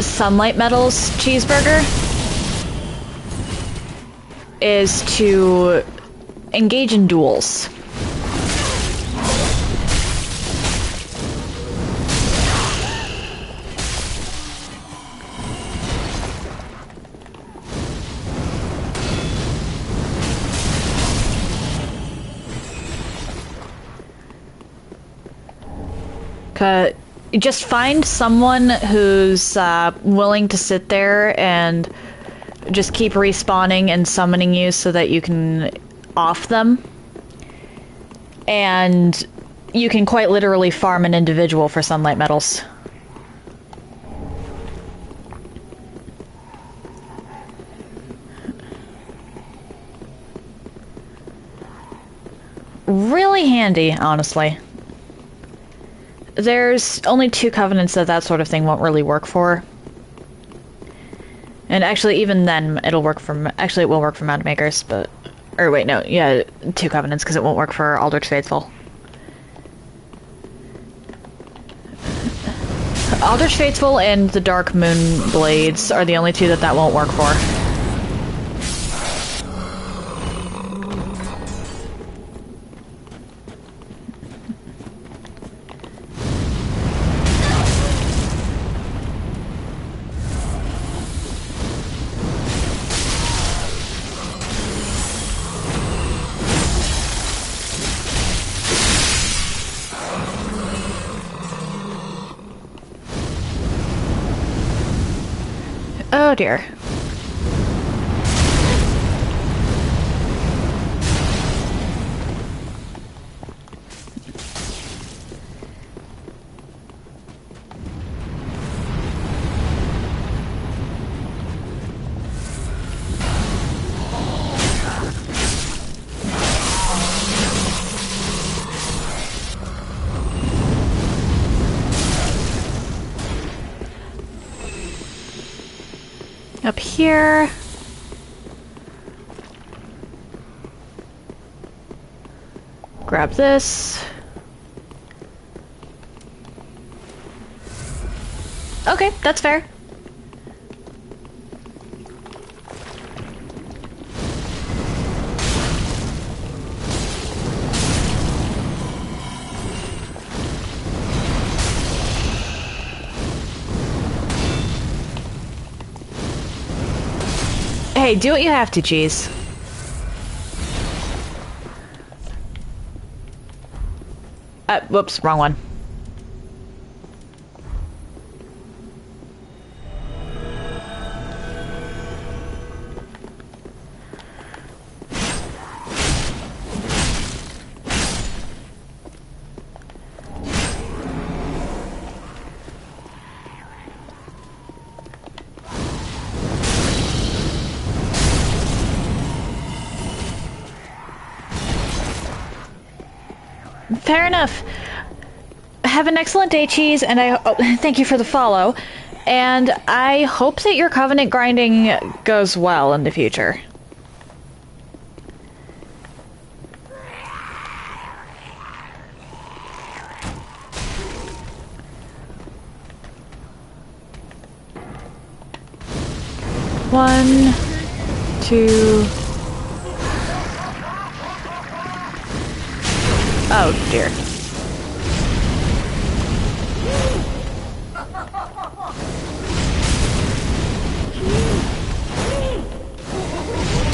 Sunlight Metals cheeseburger is to engage in duels. Just find someone who's willing to sit there and just keep respawning and summoning you so that you can off them. And you can quite literally farm an individual for Sunlight Metals. Really handy, honestly. There's only 2 covenants that sort of thing won't really work for. And actually, even then, it'll work for... Actually, it will work for Mountain Makers, but... Or wait, no. Yeah, 2 covenants, because it won't work for Aldrich Faithful. Aldrich Faithful and the Dark Moon Blades are the only 2 that won't work for. Oh dear. Up here. Grab this. Okay, that's fair. Hey, do what you have to, Cheese. Whoops, wrong one. Fair enough. Have an excellent day, Cheese, and thank you for the follow. And I hope that your Covenant grinding goes well in the future. One, two. Oh dear.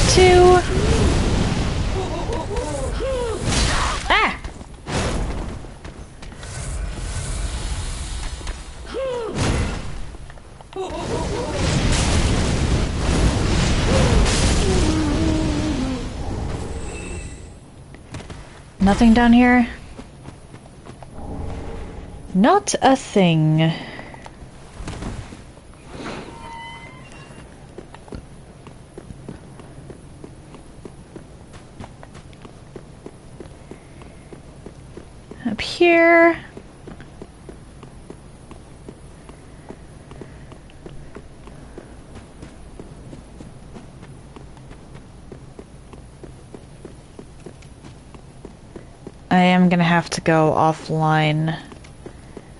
Two. Ah! Nothing down here? Not a thing. Up here. I am gonna have to go offline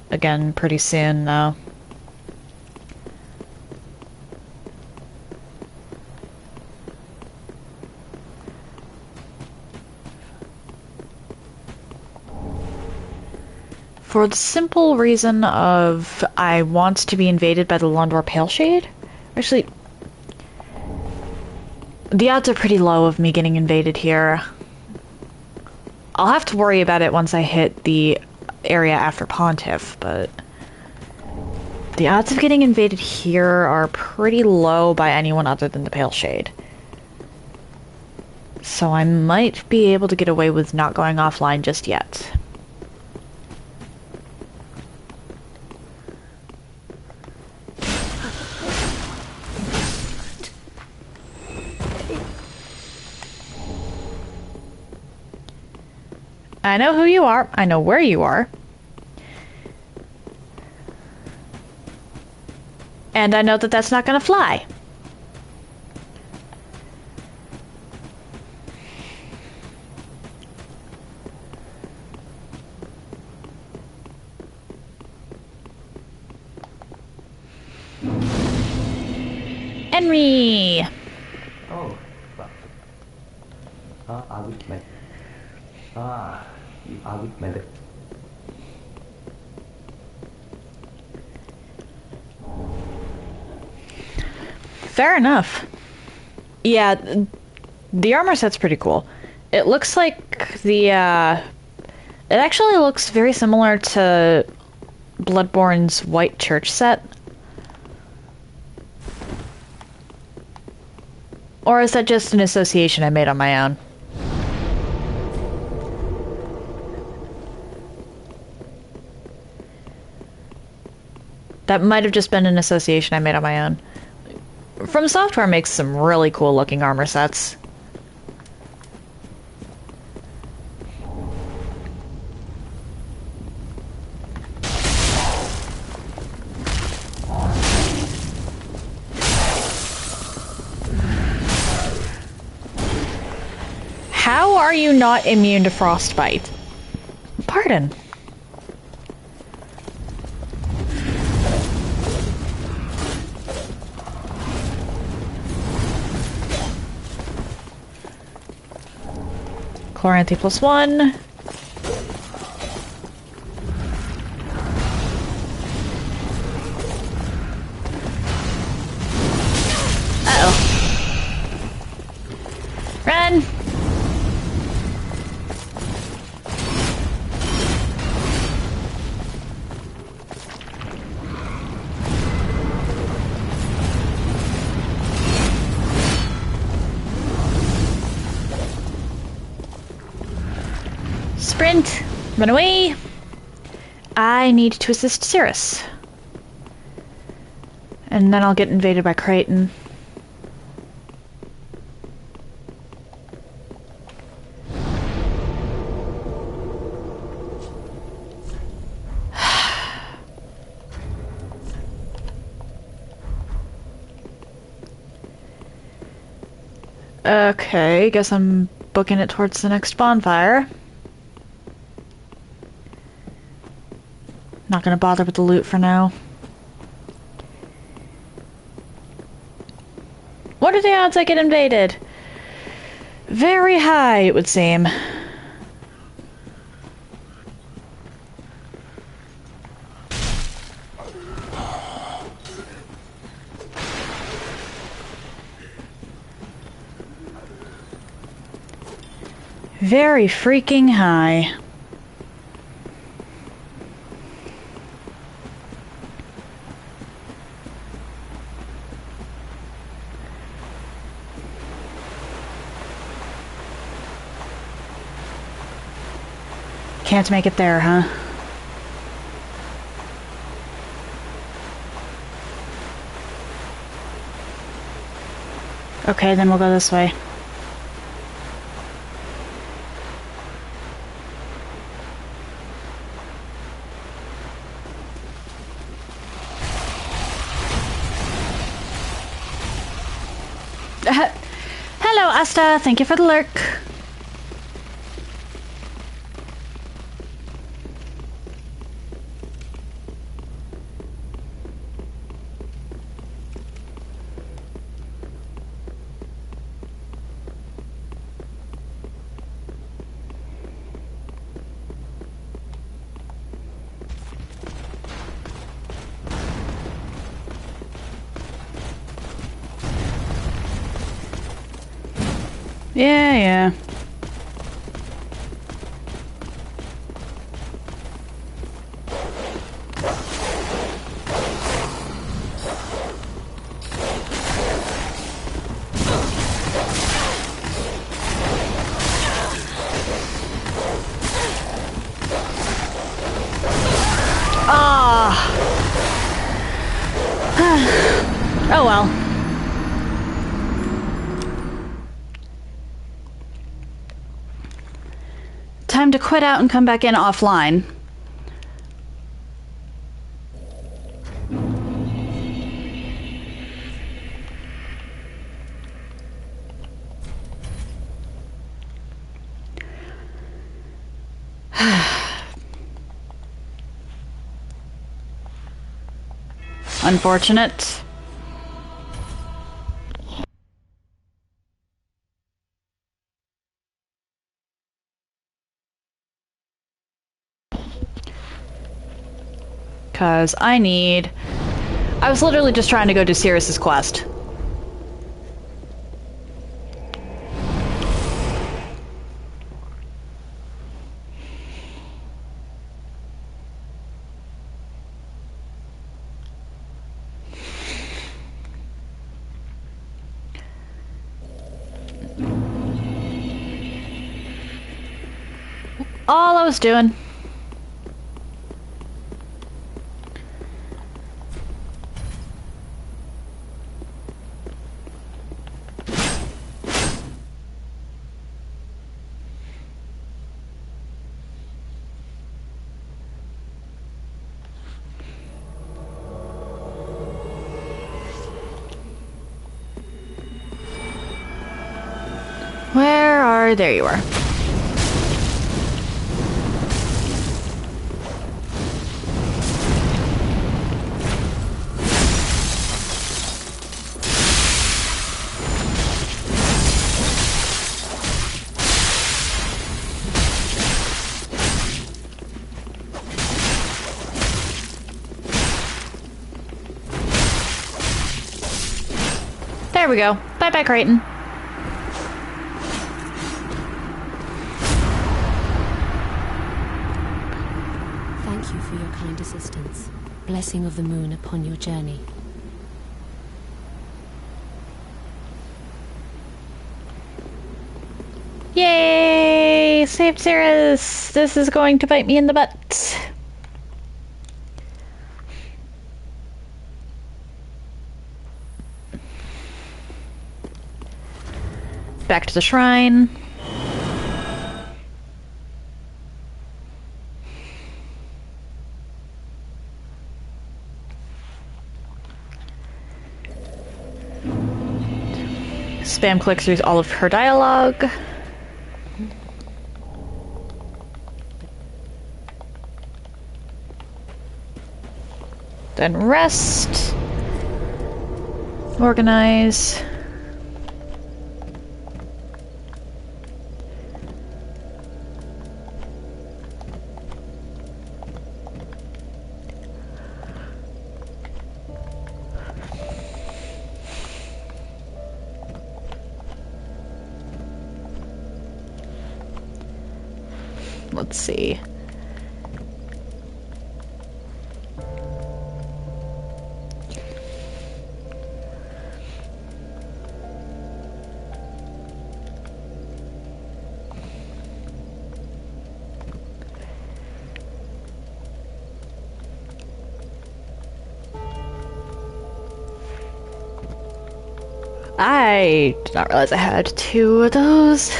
again pretty soon, though. For the simple reason of I want to be invaded by the Londor Paleshade. Actually, the odds are pretty low of me getting invaded here. I'll have to worry about it once I hit the area after Pontiff, but the odds of getting invaded here are pretty low by anyone other than the Paleshade. So I might be able to get away with not going offline just yet. I know who you are. I know where you are. And I know that that's not gonna fly. Henry! Oh, I would make. I would make it. Fair enough. Yeah, the armor set's pretty cool. It looks like the, it actually looks very similar to Bloodborne's White Church set. Or is that just an association I made on my own? That might have just been an association I made on my own. From Software makes some really cool looking armor sets. How are you not immune to frostbite? Pardon. Chloranthy +1. Uh-oh. Sprint! Run away! I need to assist Cirrus. And then I'll get invaded by Creighton. Okay, guess I'm booking it towards the next bonfire. Not gonna bother with the loot for now. What are the odds I get invaded? Very high, it would seem. Very freaking high. Can't make it there, huh? Okay, then we'll go this way. Hello, Asta. Thank you for the lurk. Yeah. Ah. Oh well. Time to quit out and come back in offline. Unfortunate. Because I was literally just trying to go do Cirrus's quest. All I was doing. There you are. There we go. Bye-bye, Creighton. Thank you for your kind assistance. Blessing of the moon upon your journey. Yay! I saved Cirrus. This is going to bite me in the butt. Back to the shrine. Spam click through all of her dialogue. Then rest. Organize. Let's see. I did not realize I had 2 of those.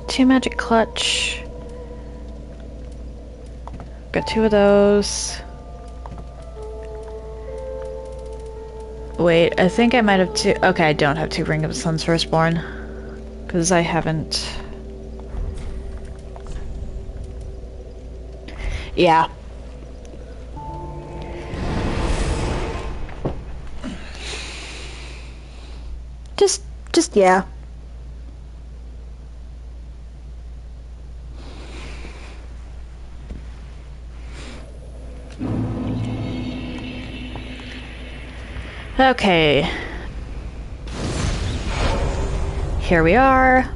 Two magic clutch. Got 2 of those. Wait, I think I might have 2. Okay, I don't have 2 Ring of the Sun's Firstborn. Because I haven't. Yeah. Just yeah. Okay. Here we are.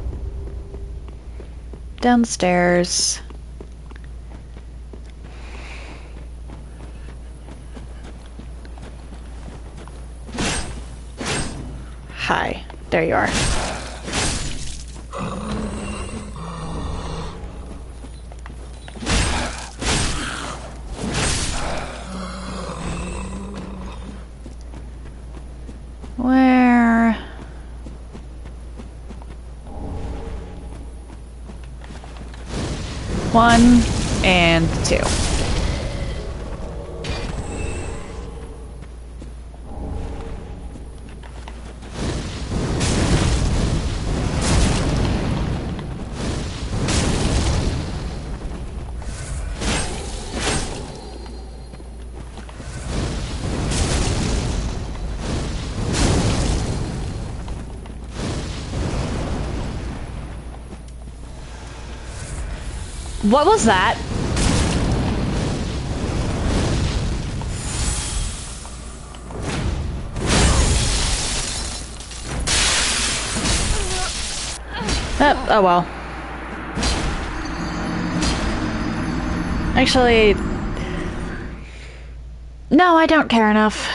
Downstairs. Hi. There you are. Where? One and 2. What was that? Oh well. Actually, no, I don't care enough.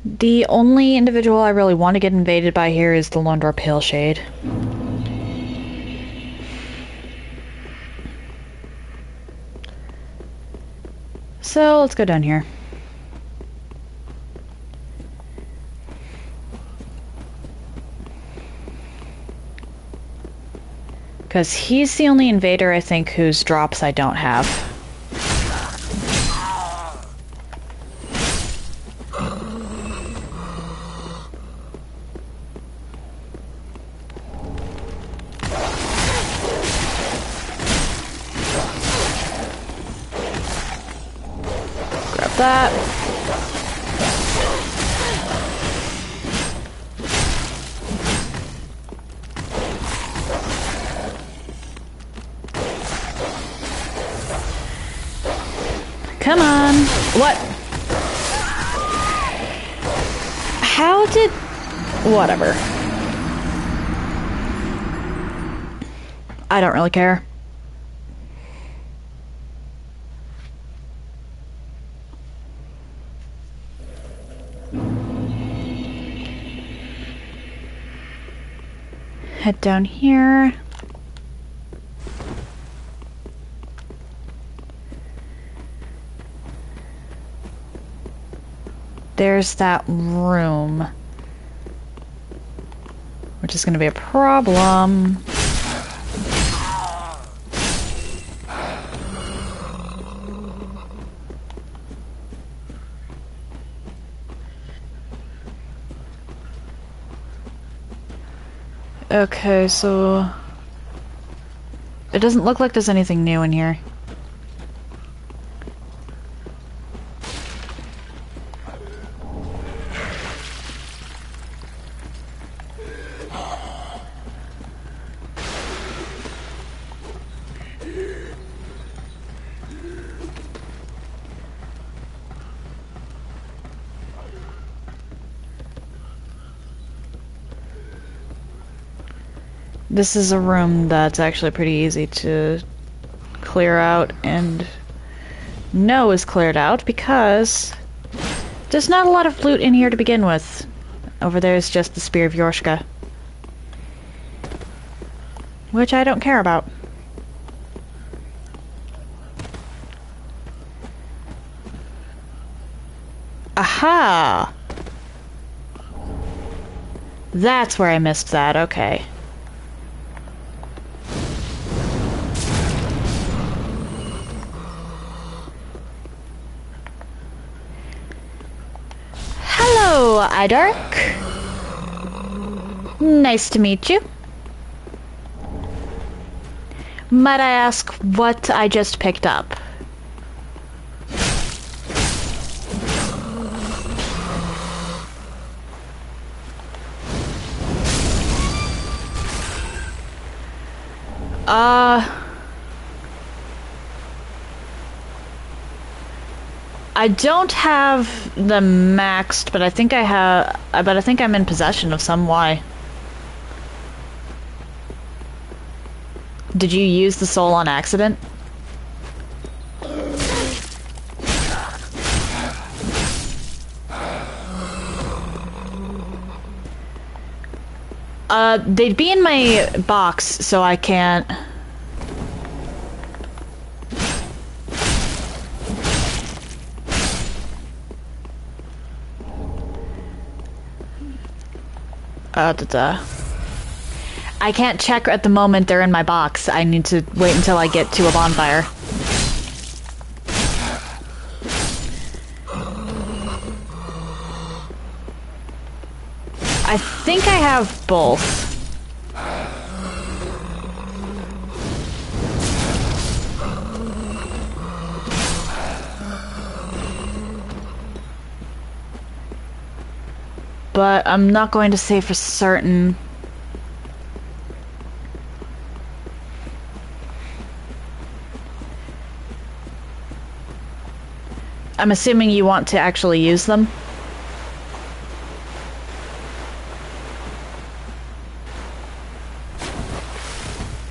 The only individual I really want to get invaded by here is the Londor Pale Shade. So let's go down here. Because he's the only invader, I think, whose drops I don't have. Grab that. Come on. What? How did... Whatever. I don't really care. Head down here. There's that room, which is going to be a problem. Okay, so it doesn't look like there's anything new in here. This is a room that's actually pretty easy to clear out, and no is cleared out because there's not a lot of loot in here to begin with. Over there is just the Spear of Yorshka, which I don't care about. Aha! That's where I missed that, okay. Hello, Idark. Nice to meet you. Might I ask what I just picked up? I don't have the maxed, but I think I have. But I think I'm in possession of some. Why? Did you use the soul on accident? They'd be in my box, so I can't. I can't check at the moment they're in my box. I need to wait until I get to a bonfire. I think I have both. But I'm not going to say for certain. I'm assuming you want to actually use them.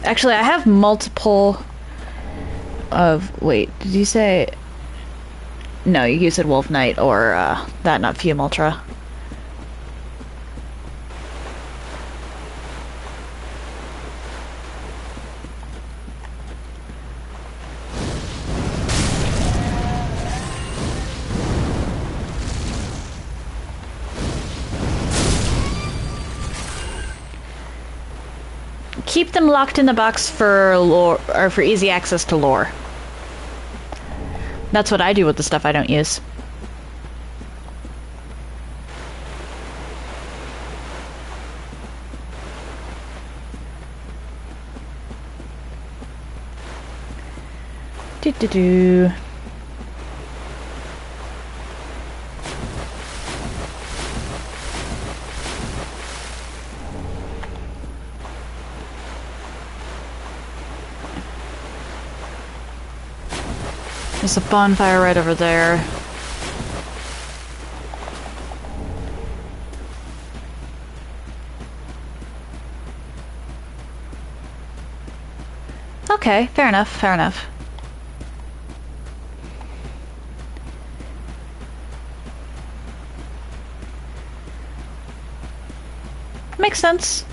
Actually, I have multiple of... Wait, did you say... No, you said Wolf Knight or that, not Fume Ultra. Keep them locked in the box for lore, or for easy access to lore. That's what I do with the stuff I don't use. Do-do-do. There's a bonfire right over there. Okay, fair enough, fair enough. Makes sense.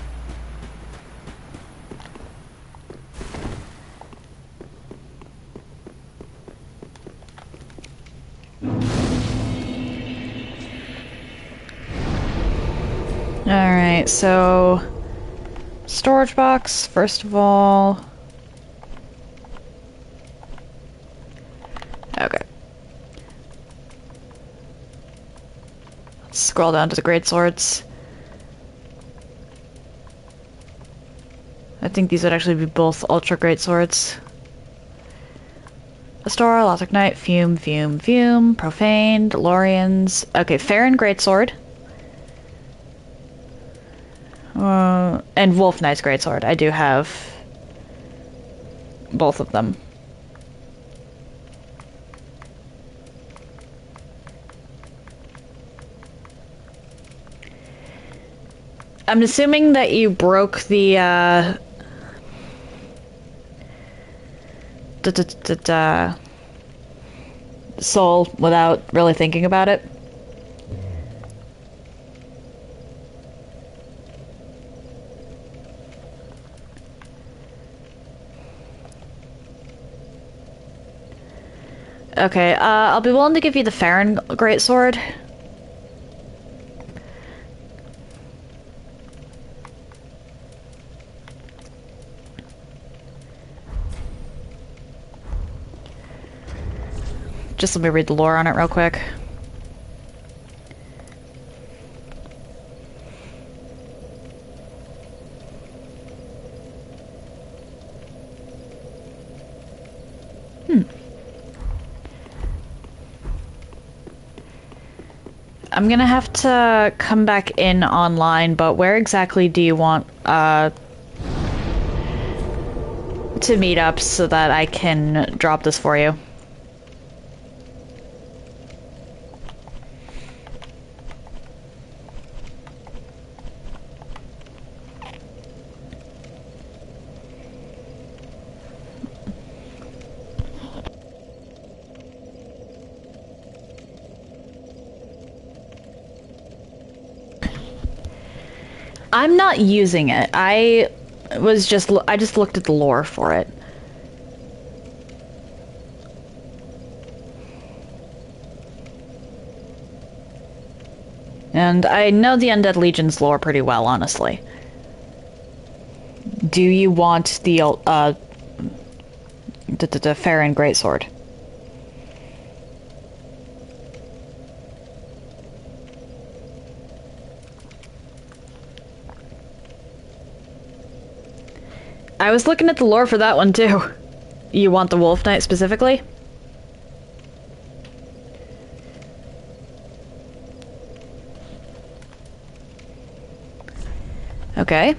Alright, so... storage box, first of all. Okay. Let's scroll down to the great swords. I think these would actually be both ultra great swords. Astora, Lothric Knight, Fume, Fume, Fume, Profane, DeLoreans. Okay, Farron Greatsword. And Wolf Knight's Greatsword. I do have both of them. I'm assuming that you broke the soul without really thinking about it. Okay, I'll be willing to give you the Farron Greatsword. Just let me read the lore on it real quick. I'm gonna have to come back in online, but where exactly do you want to meet up so that I can drop this for you? I'm not using it. I just looked at the lore for it. And I know the Undead Legion's lore pretty well, honestly. Do you want the Farron Greatsword? I was looking at the lore for that one too. You want the Wolf Knight specifically? Okay.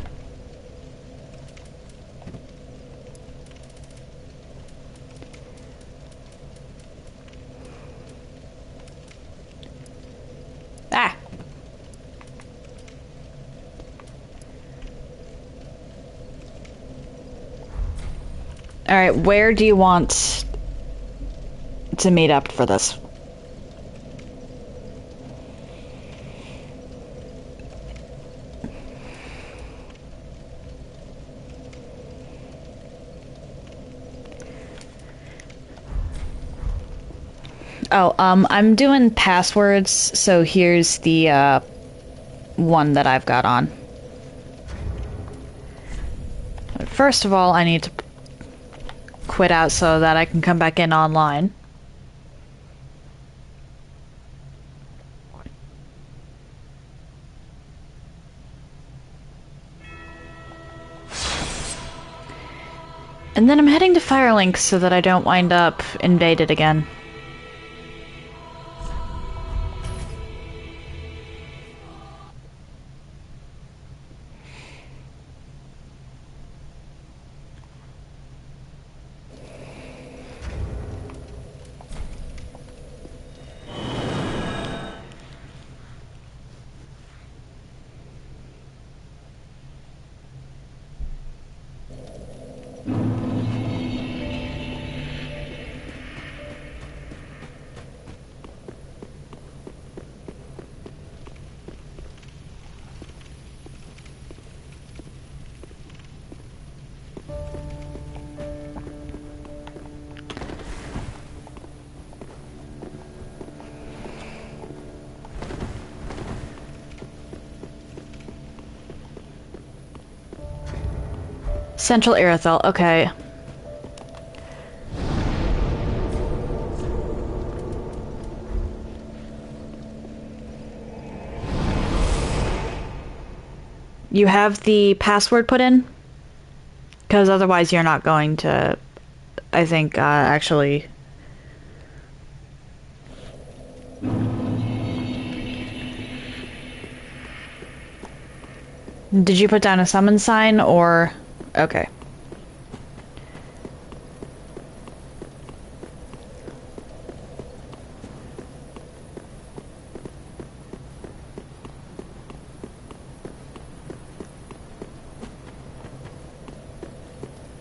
Ah. Alright, where do you want to meet up for this? Oh, I'm doing passwords, so here's the, one that I've got on. But first of all, I need to quit out so that I can come back in online. And then I'm heading to Firelink so that I don't wind up invaded again. Central Irithyll, okay. You have the password put in? Because otherwise you're not going to, I think, actually... Did you put down a summon sign, or... Okay.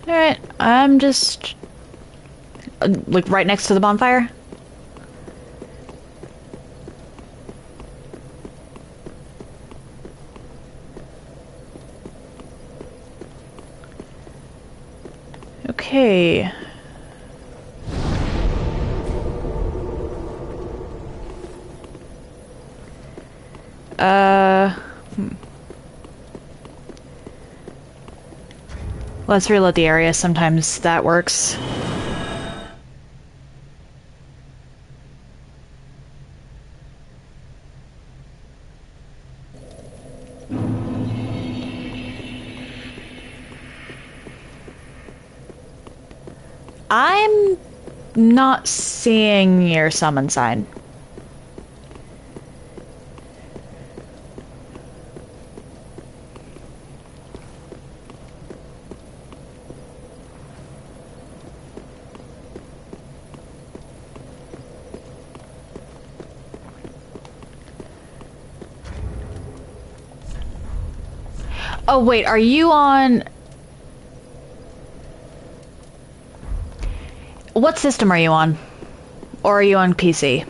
Alright, I'm just... like, right next to the bonfire? Okay. Let's reload the area, sometimes that works. I'm not seeing your summon sign. Oh wait, are you on... What system are you on? Or are you on PC?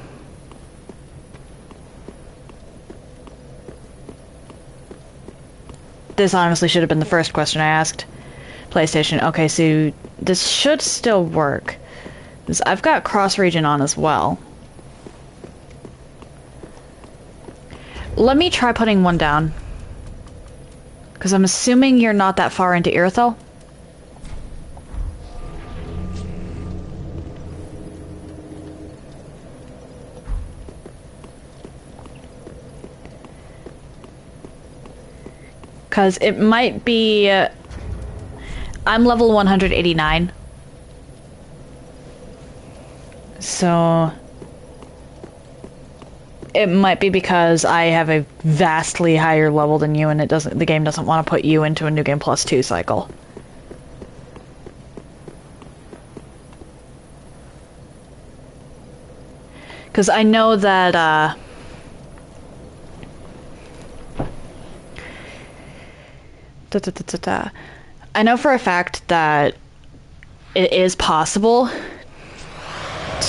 This honestly should have been the first question I asked. PlayStation. Okay, so this should still work. I've got cross-region on as well. Let me try putting one down. Because I'm assuming you're not that far into Irithyll. Because it might be... I'm level 189. So... It might be because I have a vastly higher level than you, and the game doesn't want to put you into a New Game Plus 2 cycle. Because I know that, I know for a fact that it is possible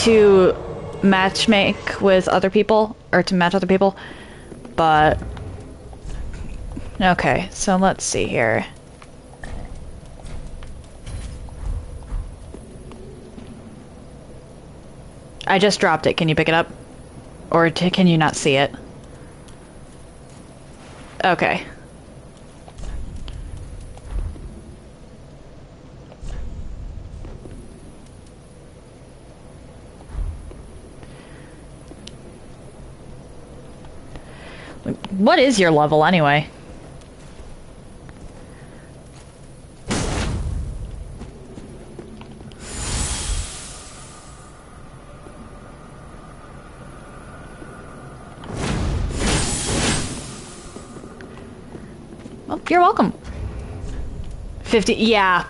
to matchmake with other people, or to match other people, but... Okay, so let's see here. I just dropped it, can you pick it up? Or can you not see it? Okay. What is your level, anyway? Well, you're welcome. 50, yeah.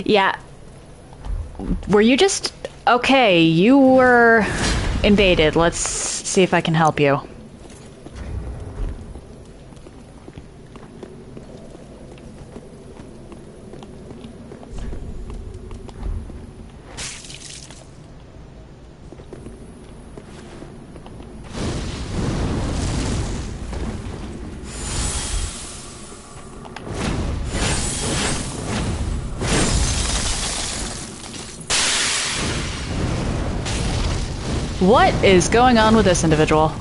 Yeah. Were you just... Okay, you were invaded. Let's see if I can help you. What is going on with this individual?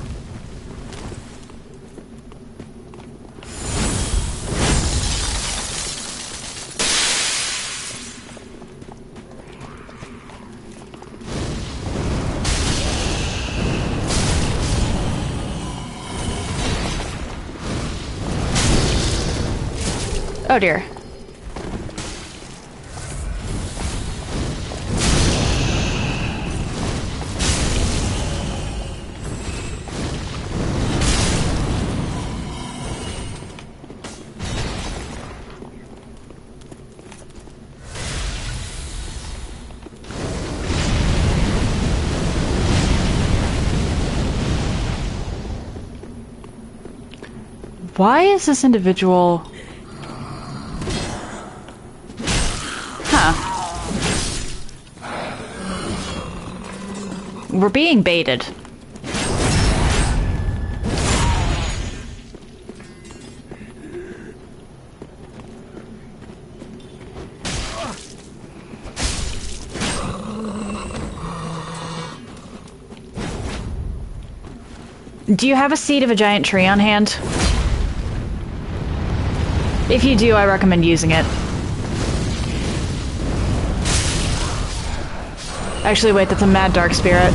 Oh dear. Why is this individual... Huh. We're being baited. Do you have a seed of a giant tree on hand? If you do, I recommend using it. Actually, wait, that's a mad dark spirit.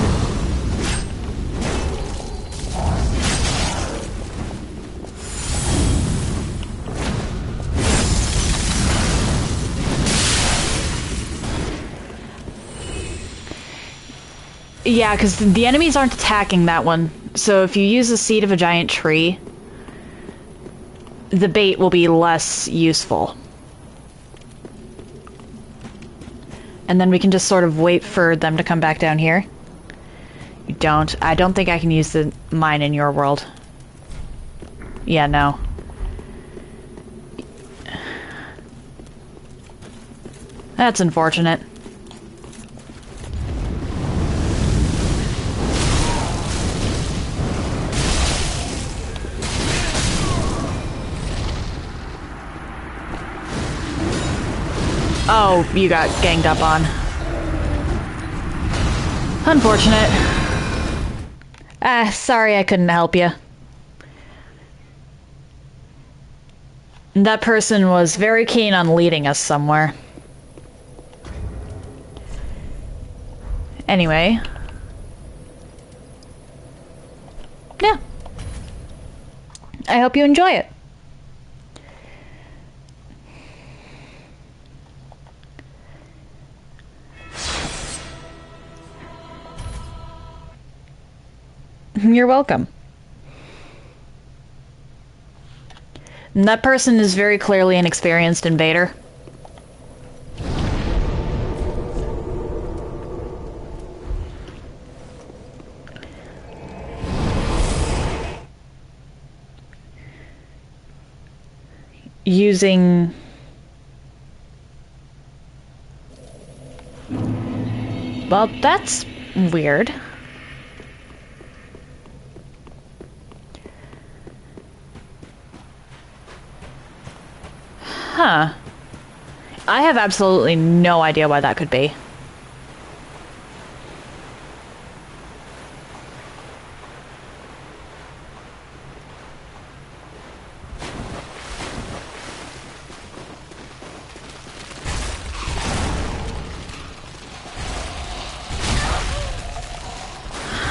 Yeah, because the enemies aren't attacking that one. So if you use the seed of a giant tree, the bait will be less useful. And then we can just sort of wait for them to come back down here. You don't. I don't think I can use the mine in your world. Yeah, no. That's unfortunate. Oh, you got ganged up on. Unfortunate. Sorry I couldn't help you. That person was very keen on leading us somewhere. Anyway. Yeah. I hope you enjoy it. You're welcome. And that person is very clearly an experienced invader. Using... Well, that's weird. Huh. I have absolutely no idea why that could be.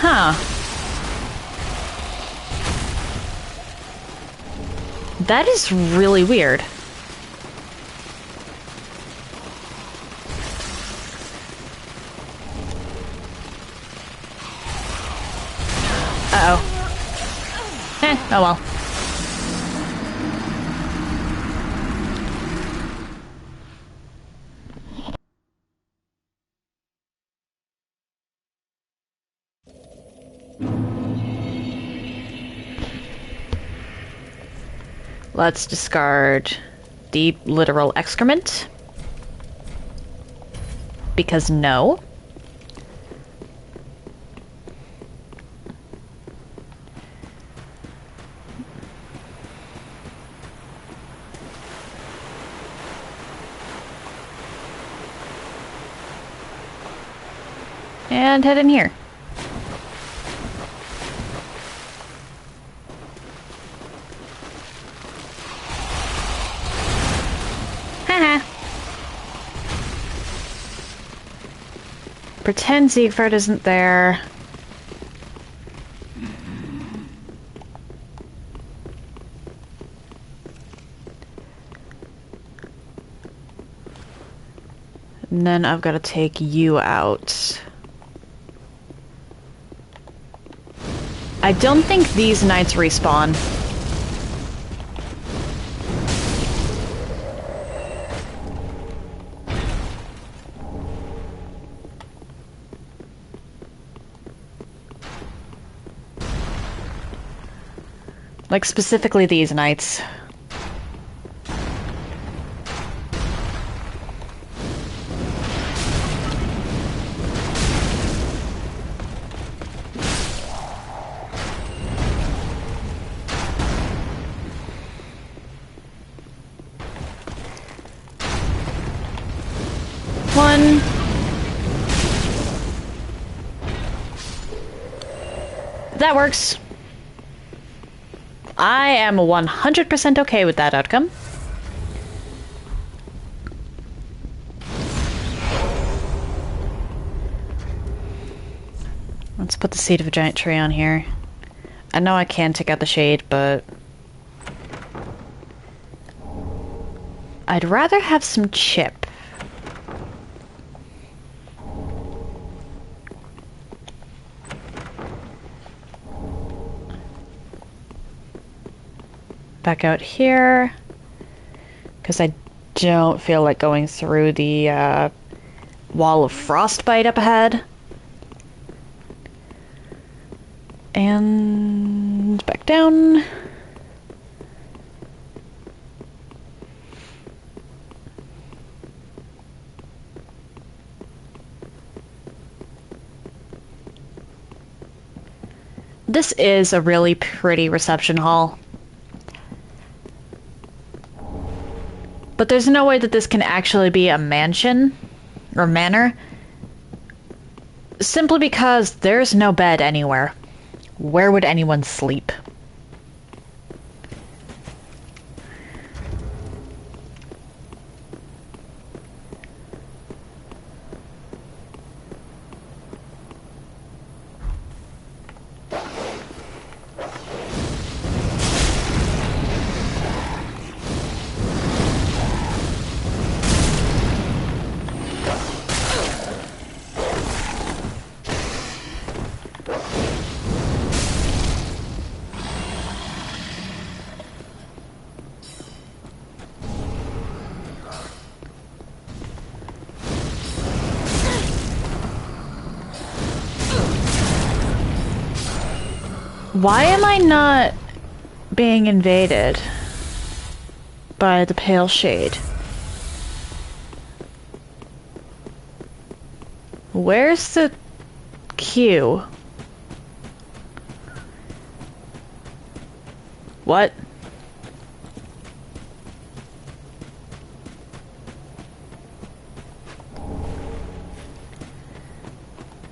Huh. That is really weird. Uh-oh. Oh well. Let's discard deep literal excrement. Because no. And head in here. Haha. Pretend Siegfried isn't there. And then I've got to take you out. I don't think these knights respawn. Like, specifically these knights. One. That works. I am 100% okay with that outcome. Let's put the seed of a giant tree on here. I know I can take out the shade, but I'd rather have some chip. Back out here, because I don't feel like going through the wall of frostbite up ahead. And back down. This is a really pretty reception hall. But there's no way that this can actually be a mansion or manor, simply because there's no bed anywhere. Where would anyone sleep? Why am I not being invaded by the pale shade? Where's the queue? What?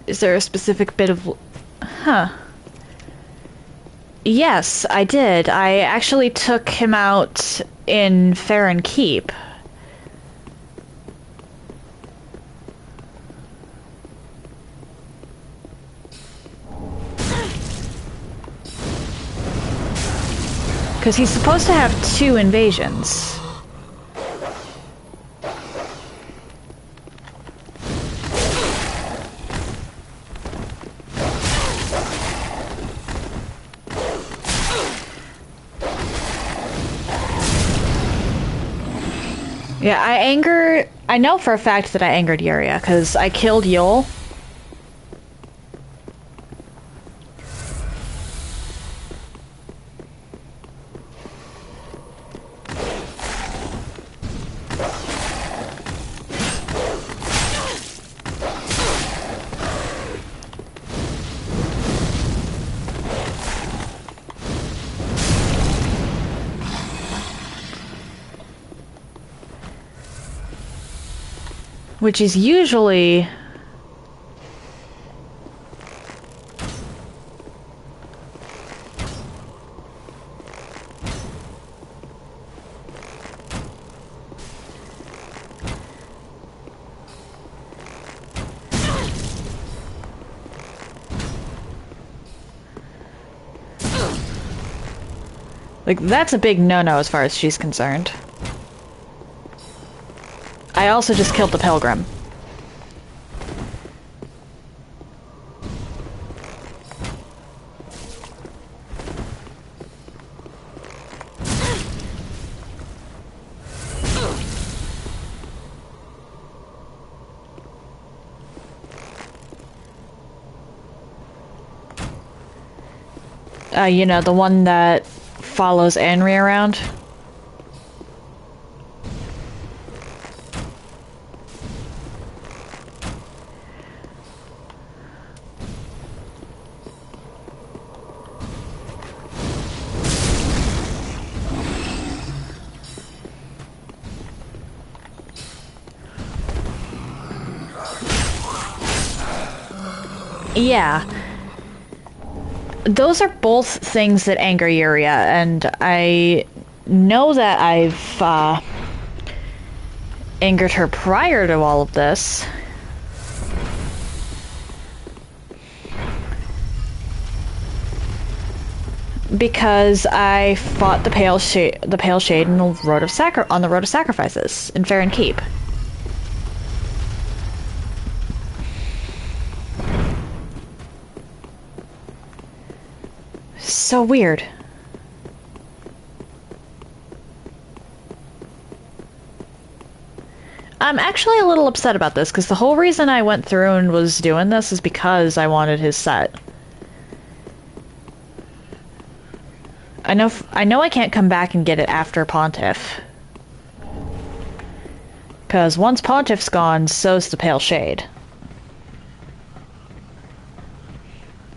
Is there a specific bit of... Huh. Yes, I did. I actually took him out in Farron Keep. Because he's supposed to have 2 invasions. Yeah, I know for a fact that I angered Yuria, because I killed Yul. Which is usually... like, that's a big no-no as far as she's concerned. I also just killed the pilgrim. You know, the one that follows Henry around. Yeah. Those are both things that anger Yuria, and I know that I've angered her prior to all of this. Because I fought the pale shade in the on the road of sacrifices in Farron Keep. So weird. I'm actually a little upset about this, because the whole reason I went through and was doing this is because I wanted his set. I know I can't come back and get it after Pontiff. Because once Pontiff's gone, so's the Pale Shade.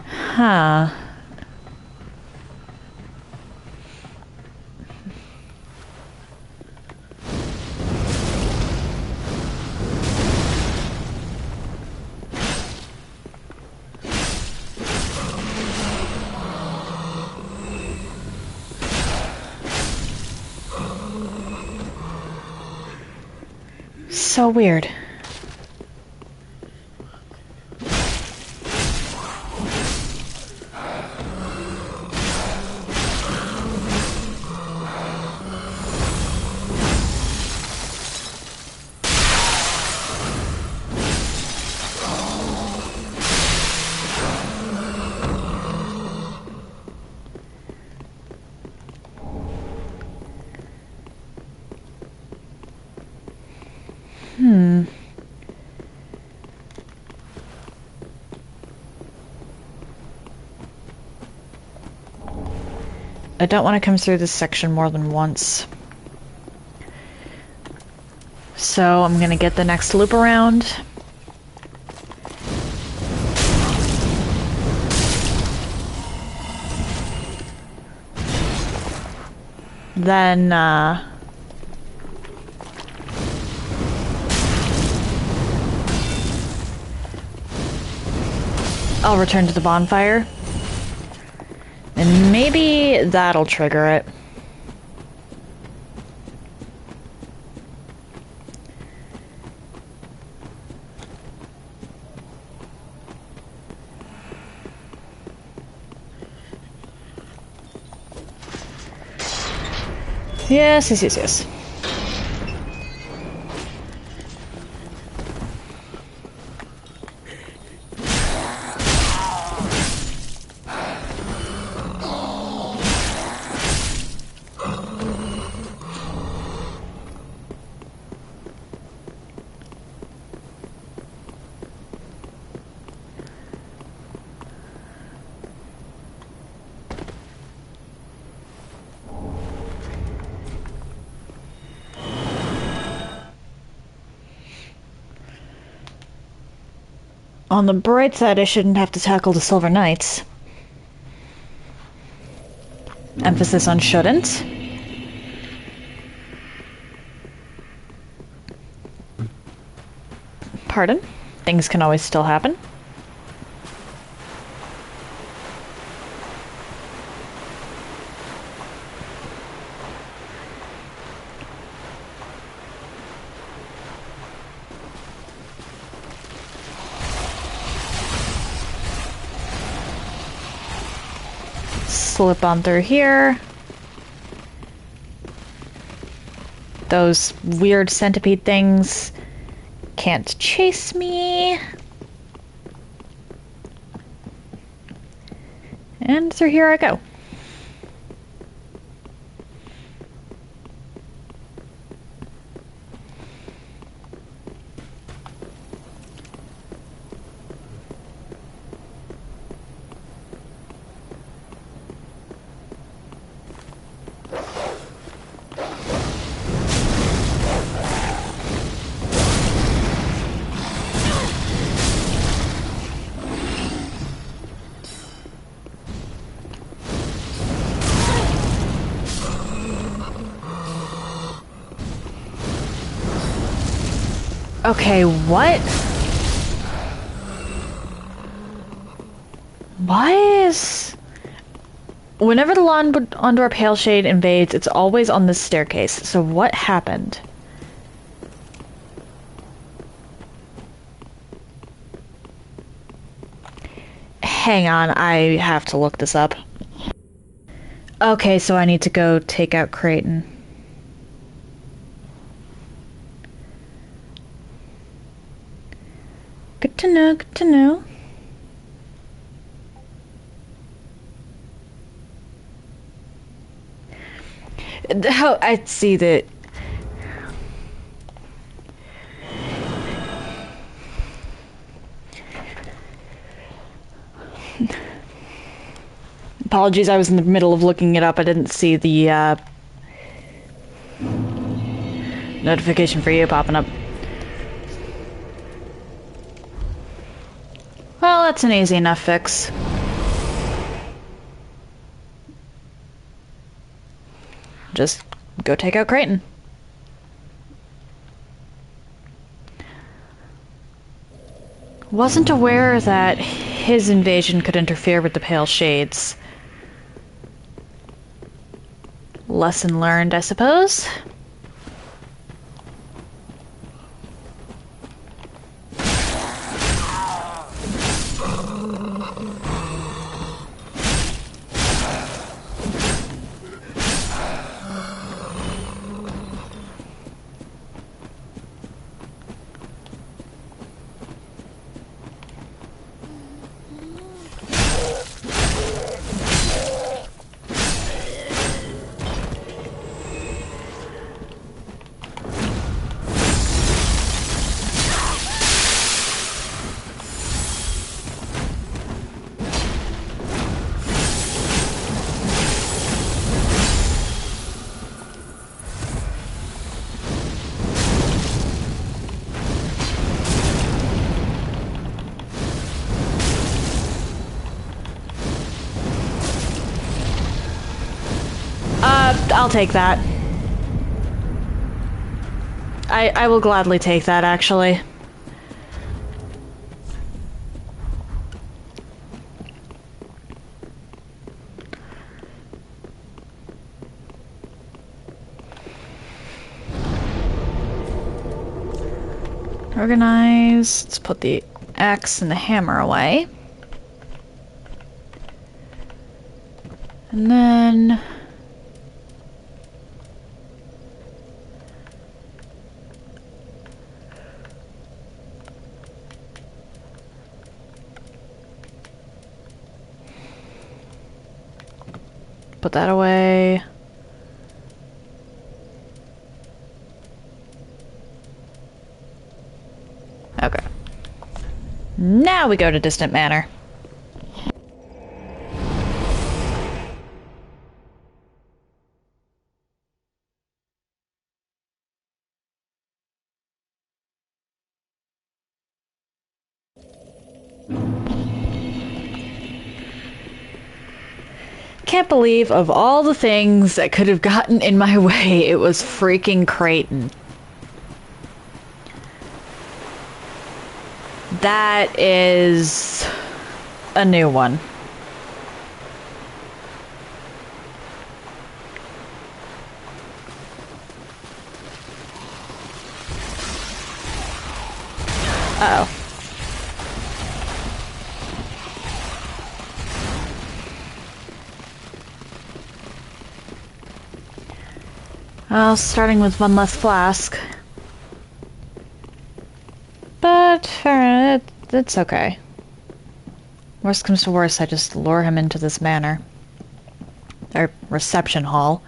Huh. So weird. I don't want to come through this section more than once. So I'm gonna get the next loop around. Then, I'll return to the bonfire. And maybe that'll trigger it. Yes. On the bright side, I shouldn't have to tackle the Silver Knights. Emphasis on shouldn't. Pardon? Things can always still happen. Slip on through here. Those weird centipede things can't chase me. And through here I go. Okay, what? Why is... Whenever the Londor Pale Shade invades, it's always on this staircase. So what happened? Hang on, I have to look this up. Okay, so I need to go take out Creighton. Good to know, good to know. Oh, I see that. Apologies, I was in the middle of looking it up. I didn't see the notification for you popping up. Well, that's an easy enough fix. Just go take out Creighton. Wasn't aware that his invasion could interfere with the Pale Shades. Lesson learned, I suppose. I'll take that. I will gladly take that, actually. Organize. Let's put the axe and the hammer away. And then... put that away. Okay. Now we go to Distant Manor. Can't believe of all the things that could have gotten in my way, it was freaking Creighton. That is a new one. Uh-oh. Well, starting with one less flask. But it's okay. Worst comes to worst, I just lure him into this manor. Or reception hall.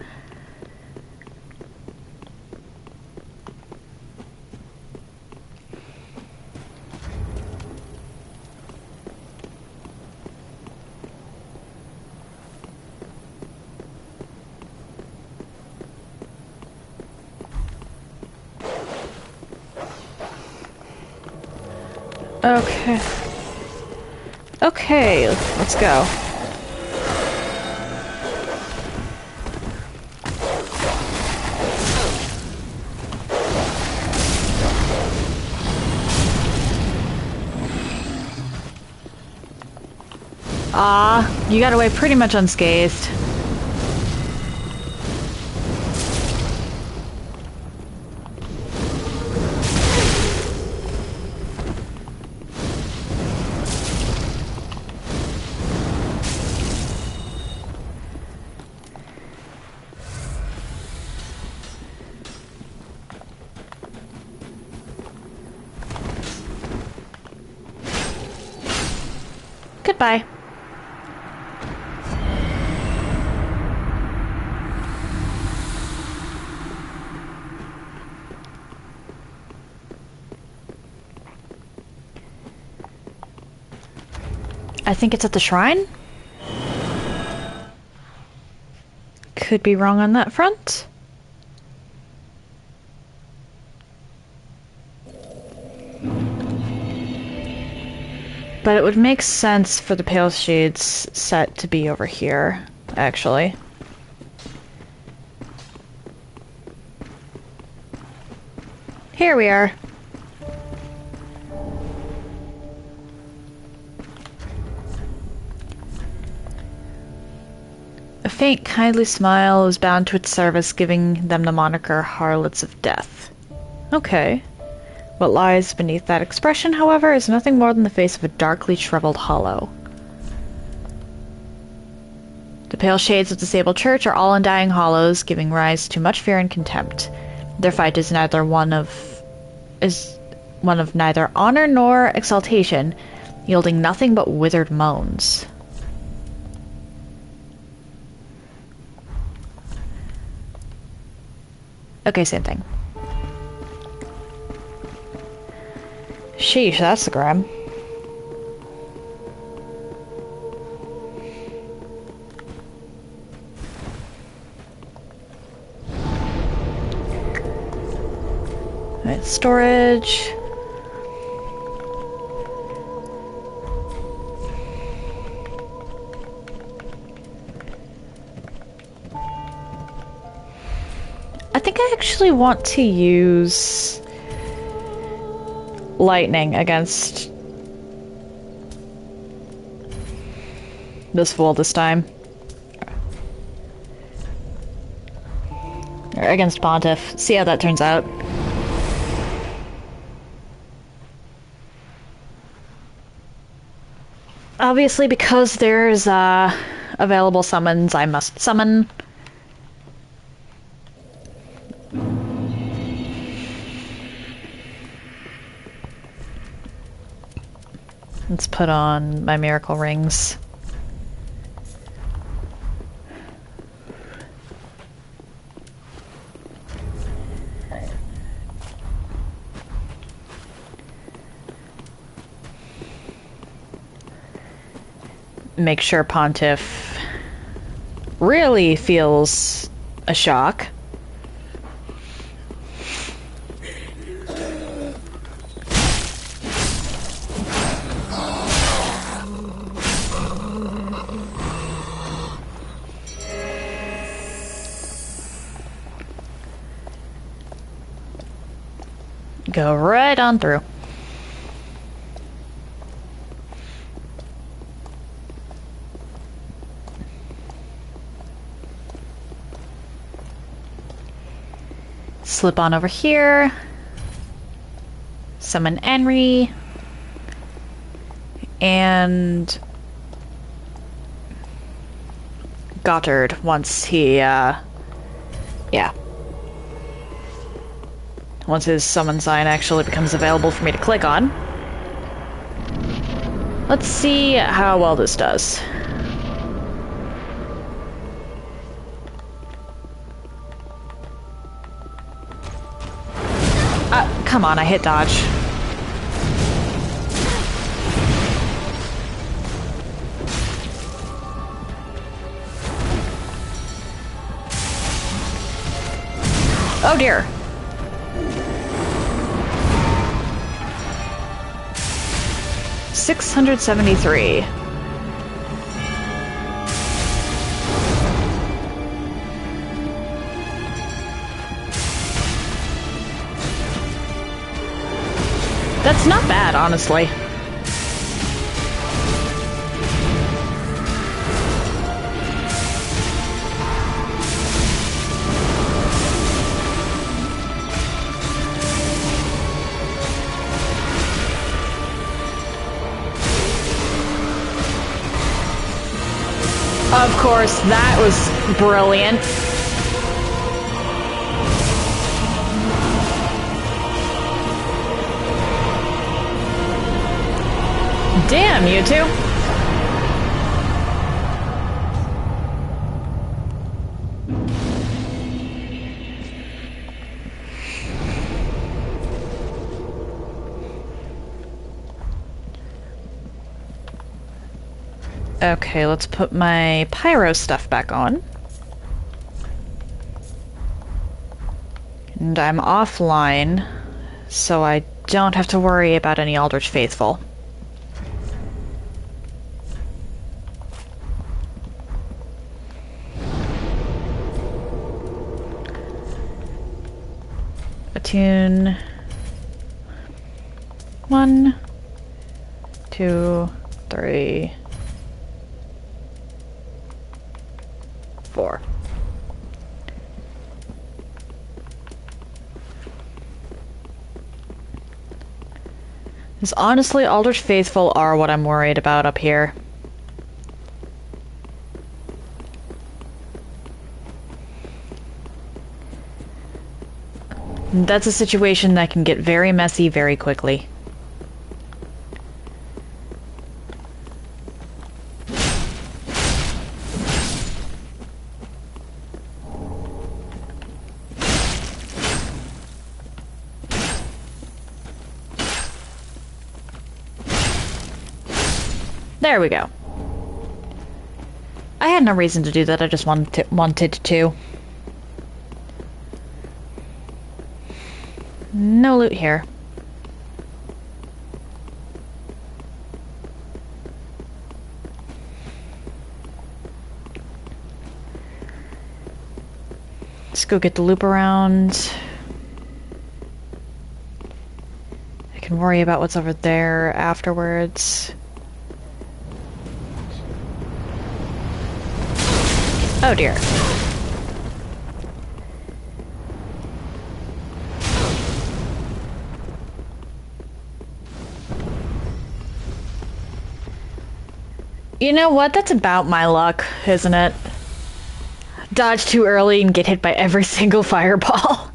Okay. Okay, let's go. Ah, you got away pretty much unscathed. Goodbye. I think it's at the shrine? Could be wrong on that front. But it would make sense for the Pale Shades set to be over here, actually. Here we are. A faint, kindly smile is bound to its service, giving them the moniker Harlots of Death. Okay. What lies beneath that expression, however, is nothing more than the face of a darkly shriveled hollow. The pale shades of the Sable Church are all undying hollows, giving rise to much fear and contempt. Their fight is one of neither honor nor exaltation, yielding nothing but withered moans. Okay, same thing. Sheesh, that's the grim. Alright, storage. I think I actually want to use lightning against this fool this time. Or against Pontiff. See how that turns out. Obviously, because there's available summons, I must summon. Let's put on my miracle rings. Make sure Pontiff really feels a shock. Go right on through. Slip on over here. Summon Henry. And Goddard once he, yeah. Once his summon sign actually becomes available for me to click on. Let's see how well this does. Come on, I hit dodge. Oh dear. $673. That's not bad, honestly. Of course, that was brilliant. Damn, you two. Okay, let's put my pyro stuff back on. And I'm offline, so I don't have to worry about any Aldrich Faithful. Attune. 1, 2, 3, 4. Because honestly, Aldrich Faithful are what I'm worried about up here. That's a situation that can get very messy very quickly. There we go. I had no reason to do that, I just wanted to. No loot here. Let's go get the loop around. I can worry about what's over there afterwards. Oh dear. You know what? That's about my luck, isn't it? Dodge too early and get hit by every single fireball.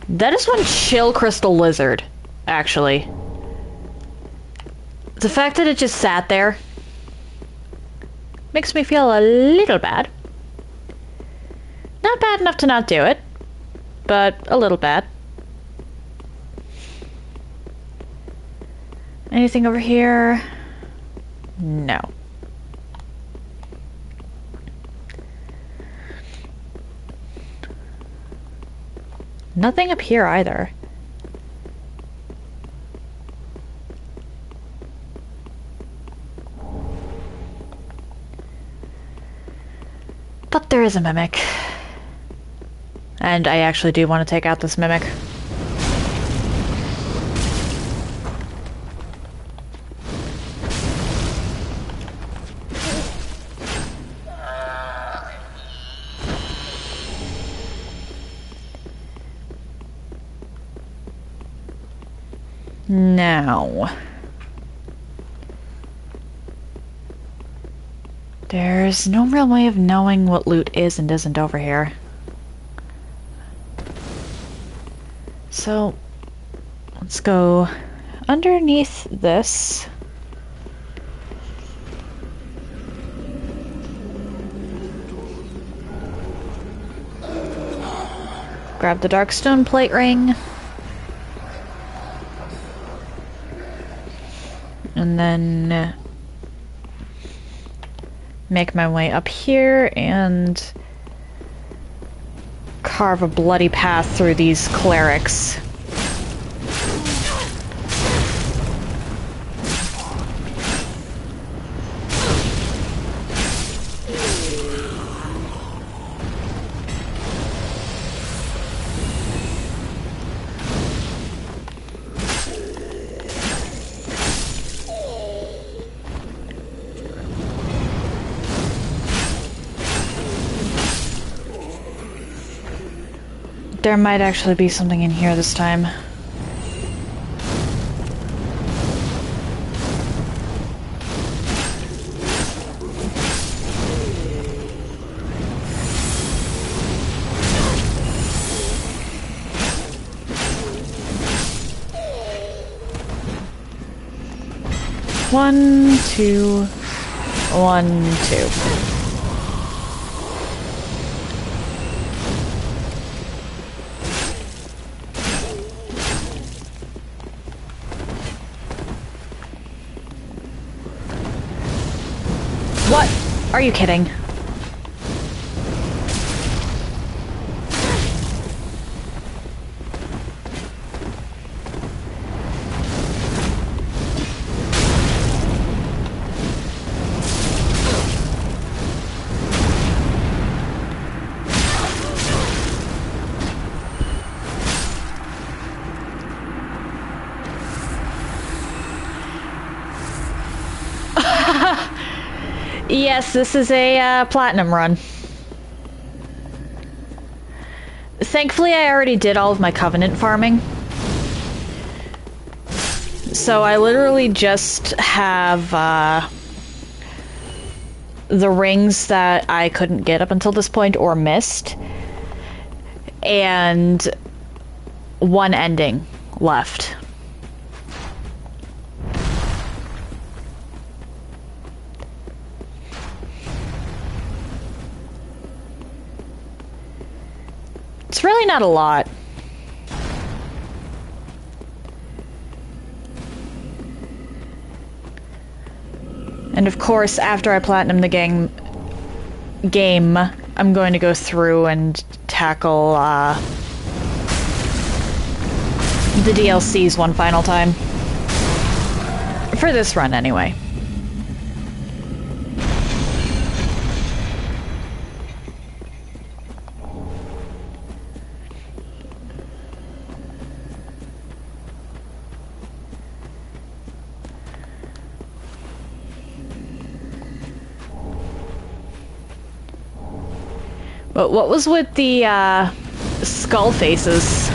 That is one chill crystal lizard, actually. The fact that it just sat there makes me feel a little bad. Not bad enough to not do it, but a little bad. Anything over here? No. Nothing up here either. But there is a mimic. And I actually do want to take out this mimic. Now, there's no real way of knowing what loot is and isn't over here. So, let's go underneath this. Grab the Darkstone plate ring. And then make my way up here and carve a bloody path through these clerics. There might actually be something in here this time. 1, 2, 1, 2. What? Are you kidding? Yes, this is a platinum run. Thankfully, I already did all of my Covenant farming. So I literally just have the rings that I couldn't get up until this point or missed, and one ending left. It's really not a lot. And of course, after I platinum the game, I'm going to go through and tackle the DLCs one final time. For this run, anyway. But what was with the skull faces?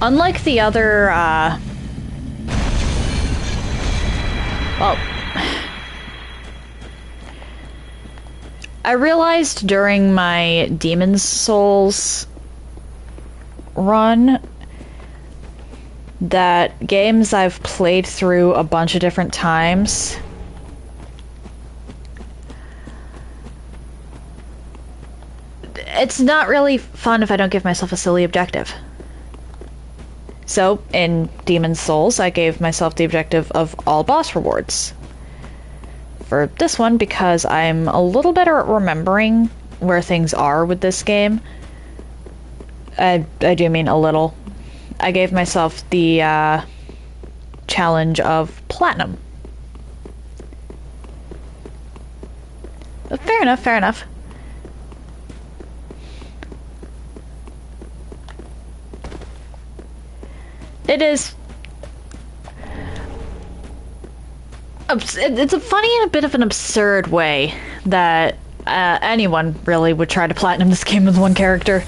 Unlike the other, well, I realized during my Demon's Souls run that games I've played through a bunch of different times it's not really fun if I don't give myself a silly objective. So, in Demon's Souls, I gave myself the objective of all boss rewards. For this one, because I'm a little better at remembering where things are with this game, I do mean a little. I gave myself the challenge of platinum. But fair enough, fair enough. It is... It's a funny and a bit of an absurd way that anyone really would try to platinum this game with one character.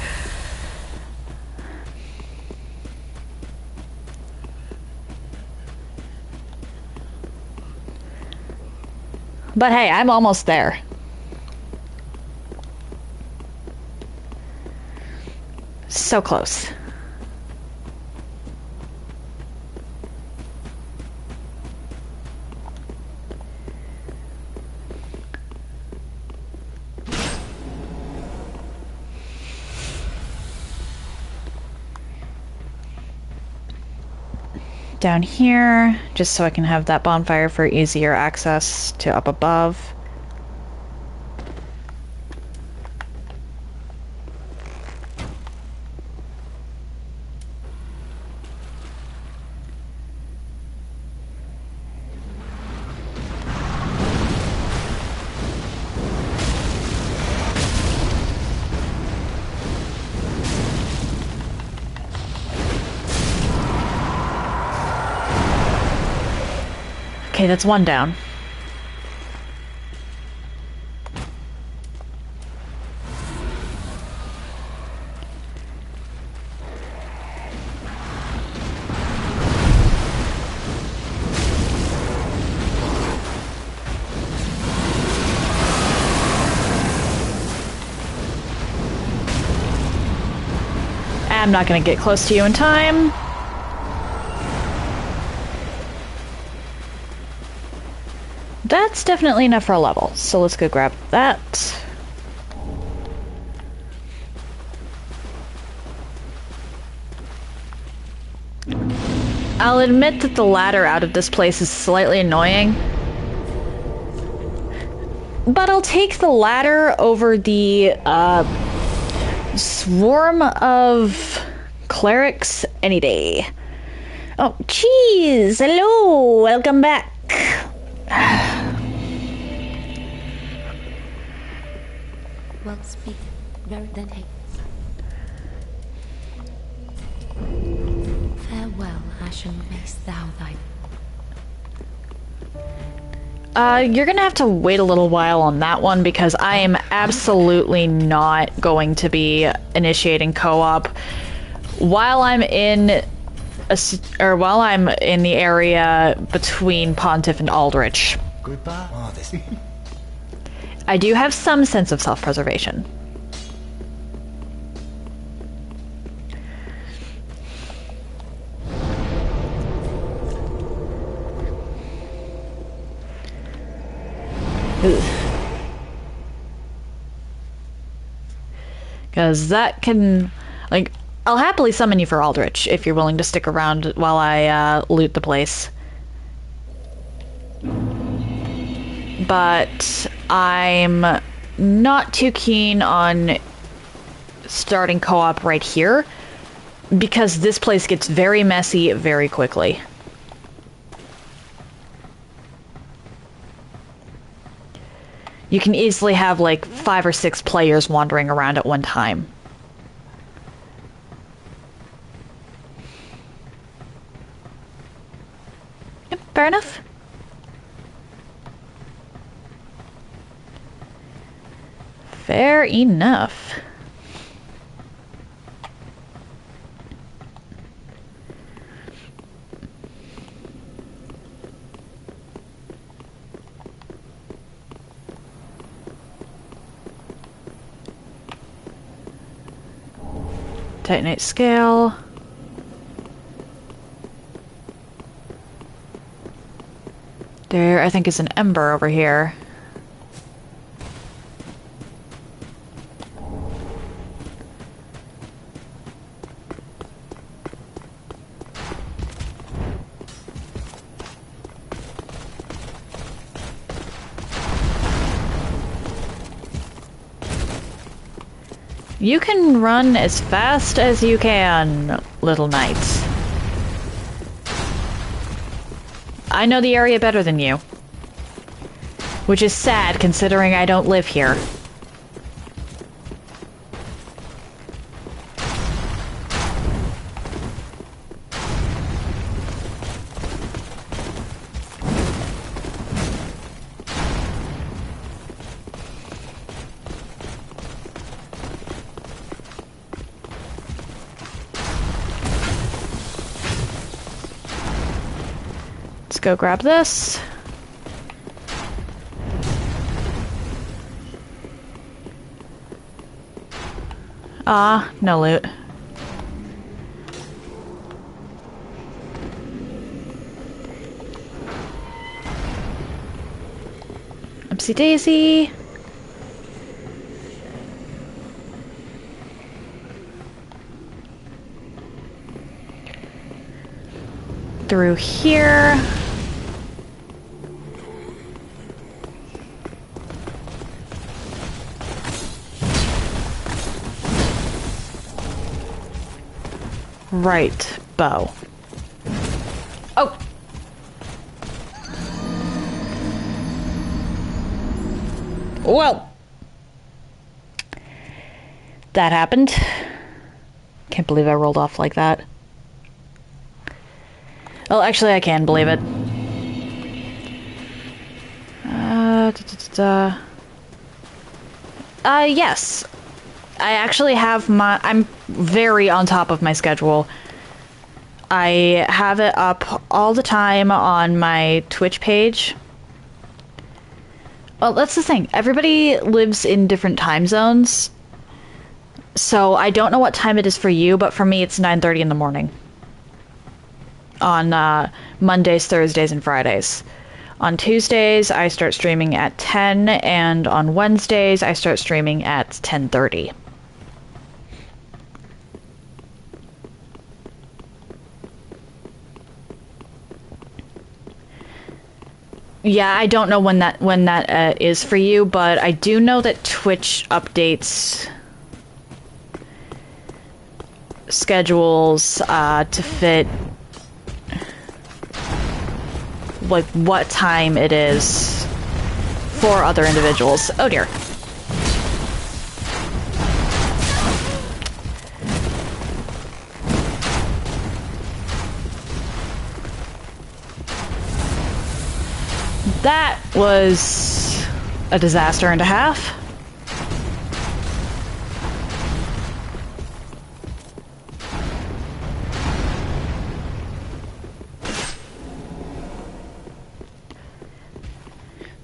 But hey, I'm almost there. So close. Down here, just so I can have that bonfire for easier access to up above. Okay, that's one down. I'm not gonna get close to you in time. That's definitely enough for a level, so let's go grab that. I'll admit that the ladder out of this place is slightly annoying, but I'll take the ladder over the swarm of clerics any day. Oh, jeez! Hello! Welcome back! Well, speak. Very then, hey. Farewell, Ashen, mayst thou thy... You're gonna have to wait a little while on that one because I am absolutely not going to be initiating co-op while I'm in while I'm in the area between Pontiff and Aldrich. Goodbye. Oh, this. I do have some sense of self-preservation. Because that can, like, I'll happily summon you for Aldrich if you're willing to stick around while I loot the place. But I'm not too keen on starting co-op right here because this place gets very messy very quickly. You can easily have like 5 or 6 players wandering around at one time. Yep, fair enough. Fair enough. Titanite scale. There, I think, is an ember over here. You can run as fast as you can, little knights. I know the area better than you. Which is sad, considering I don't live here. Go grab this. Ah, no loot. Oopsie daisy. Through here. Right, bow. Oh! Well. That happened. Can't believe I rolled off like that. Well, actually, I can believe it. Yes. I actually have I'm very on top of my schedule. I have it up all the time on my Twitch page. Well, that's the thing. Everybody lives in different time zones. So I don't know what time it is for you, but for me it's 9:30 in the morning. On Mondays, Thursdays, and Fridays. On Tuesdays, I start streaming at 10, and on Wednesdays, I start streaming at 10:30. Yeah, I don't know when that is for you, but I do know that Twitch updates schedules to fit like what time it is for other individuals. Oh dear. That was a disaster and a half.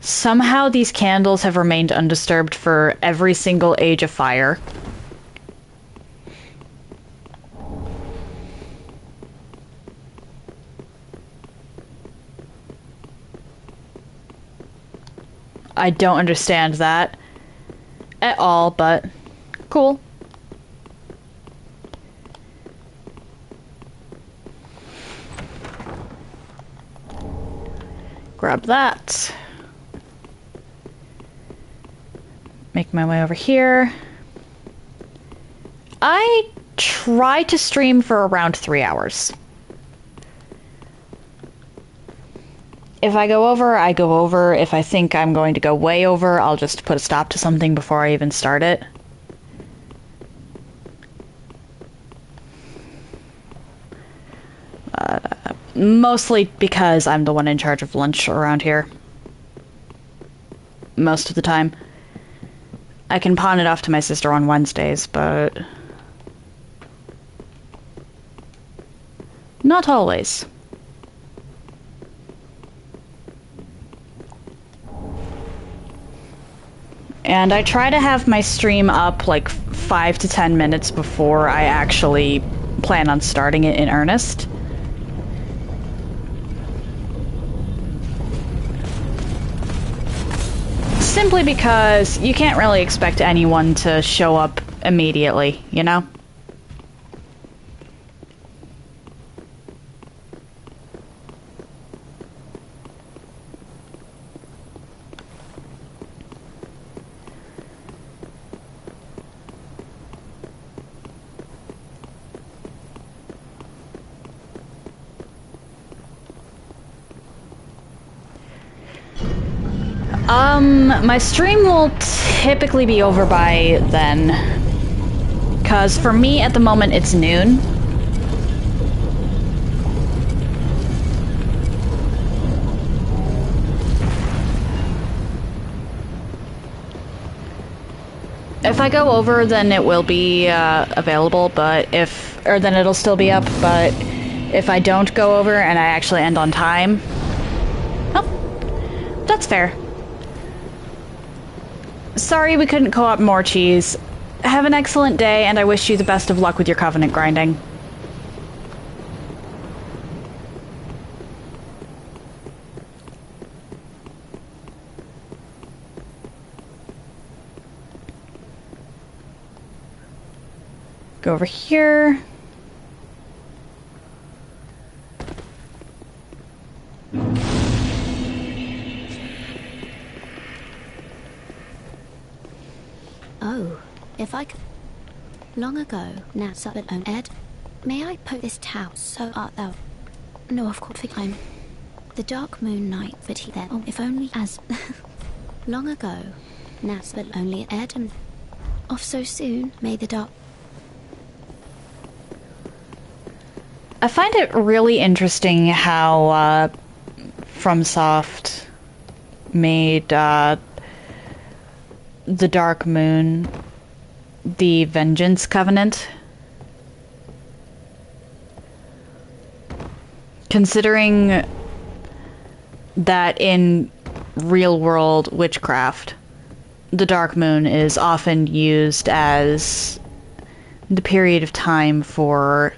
Somehow these candles have remained undisturbed for every single age of fire. I don't understand that at all, but cool. Grab that. Make my way over here. I try to stream for around 3 hours. If I go over, I go over. If I think I'm going to go way over, I'll just put a stop to something before I even start it. Mostly because I'm the one in charge of lunch around here. Most of the time. I can pawn it off to my sister on Wednesdays, but not always. And I try to have my stream up like 5 to 10 minutes before I actually plan on starting it in earnest. Simply because you can't really expect anyone to show up immediately, you know? My stream will typically be over by then. 'Cause for me, at the moment, it's noon. If I go over, then it will be available, but then it'll still be up, but if I don't go over and I actually end on time... Oh, that's fair. Sorry we couldn't co-op more cheese. Have an excellent day, and I wish you the best of luck with your covenant grinding. Go over here. Oh, if I could... Long ago, NASA but own Ed, may I put this towel so art thou... No, of course, I'm... The dark moon night, but he then, oh, if only as... Long ago, NASA but only Ed and... Off so soon, may the dark... I find it really interesting how FromSoft made the Dark Moon the Vengeance Covenant. Considering that in real-world witchcraft, the Dark Moon is often used as the period of time for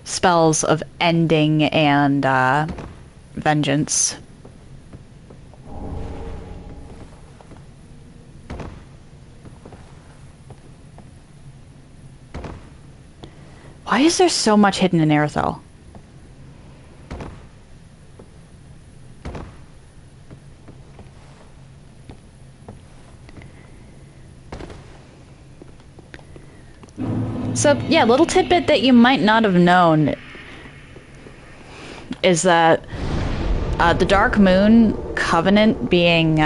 spells of ending and vengeance. Why is there so much hidden in Aerithel? So, yeah, little tidbit that you might not have known is that the Dark Moon Covenant being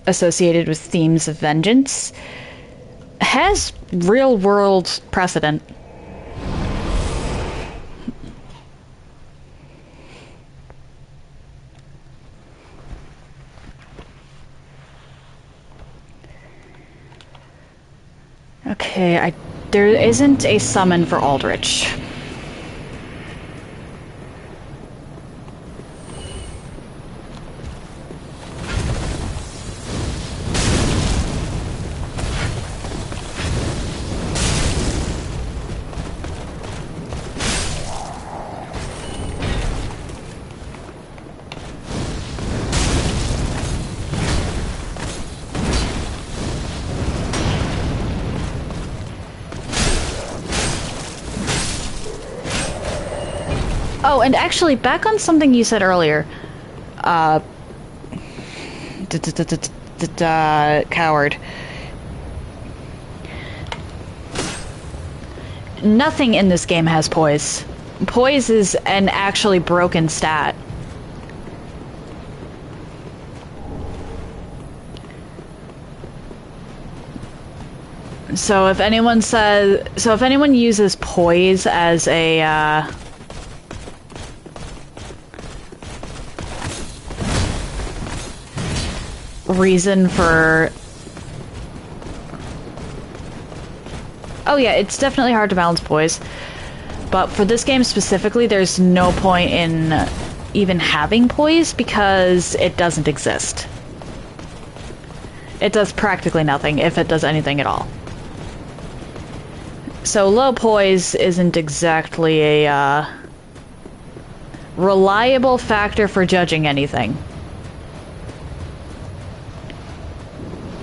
associated with themes of vengeance has real-world precedent. Okay, there isn't a summon for Aldrich. Oh, and actually, back on something you said earlier. Coward. Nothing in this game has poise. Poise is an actually broken stat. So if anyone uses poise as a reason for... Oh yeah, it's definitely hard to balance poise. But for this game specifically, there's no point in even having poise because it doesn't exist. It does practically nothing, if it does anything at all. So low poise isn't exactly a reliable factor for judging anything.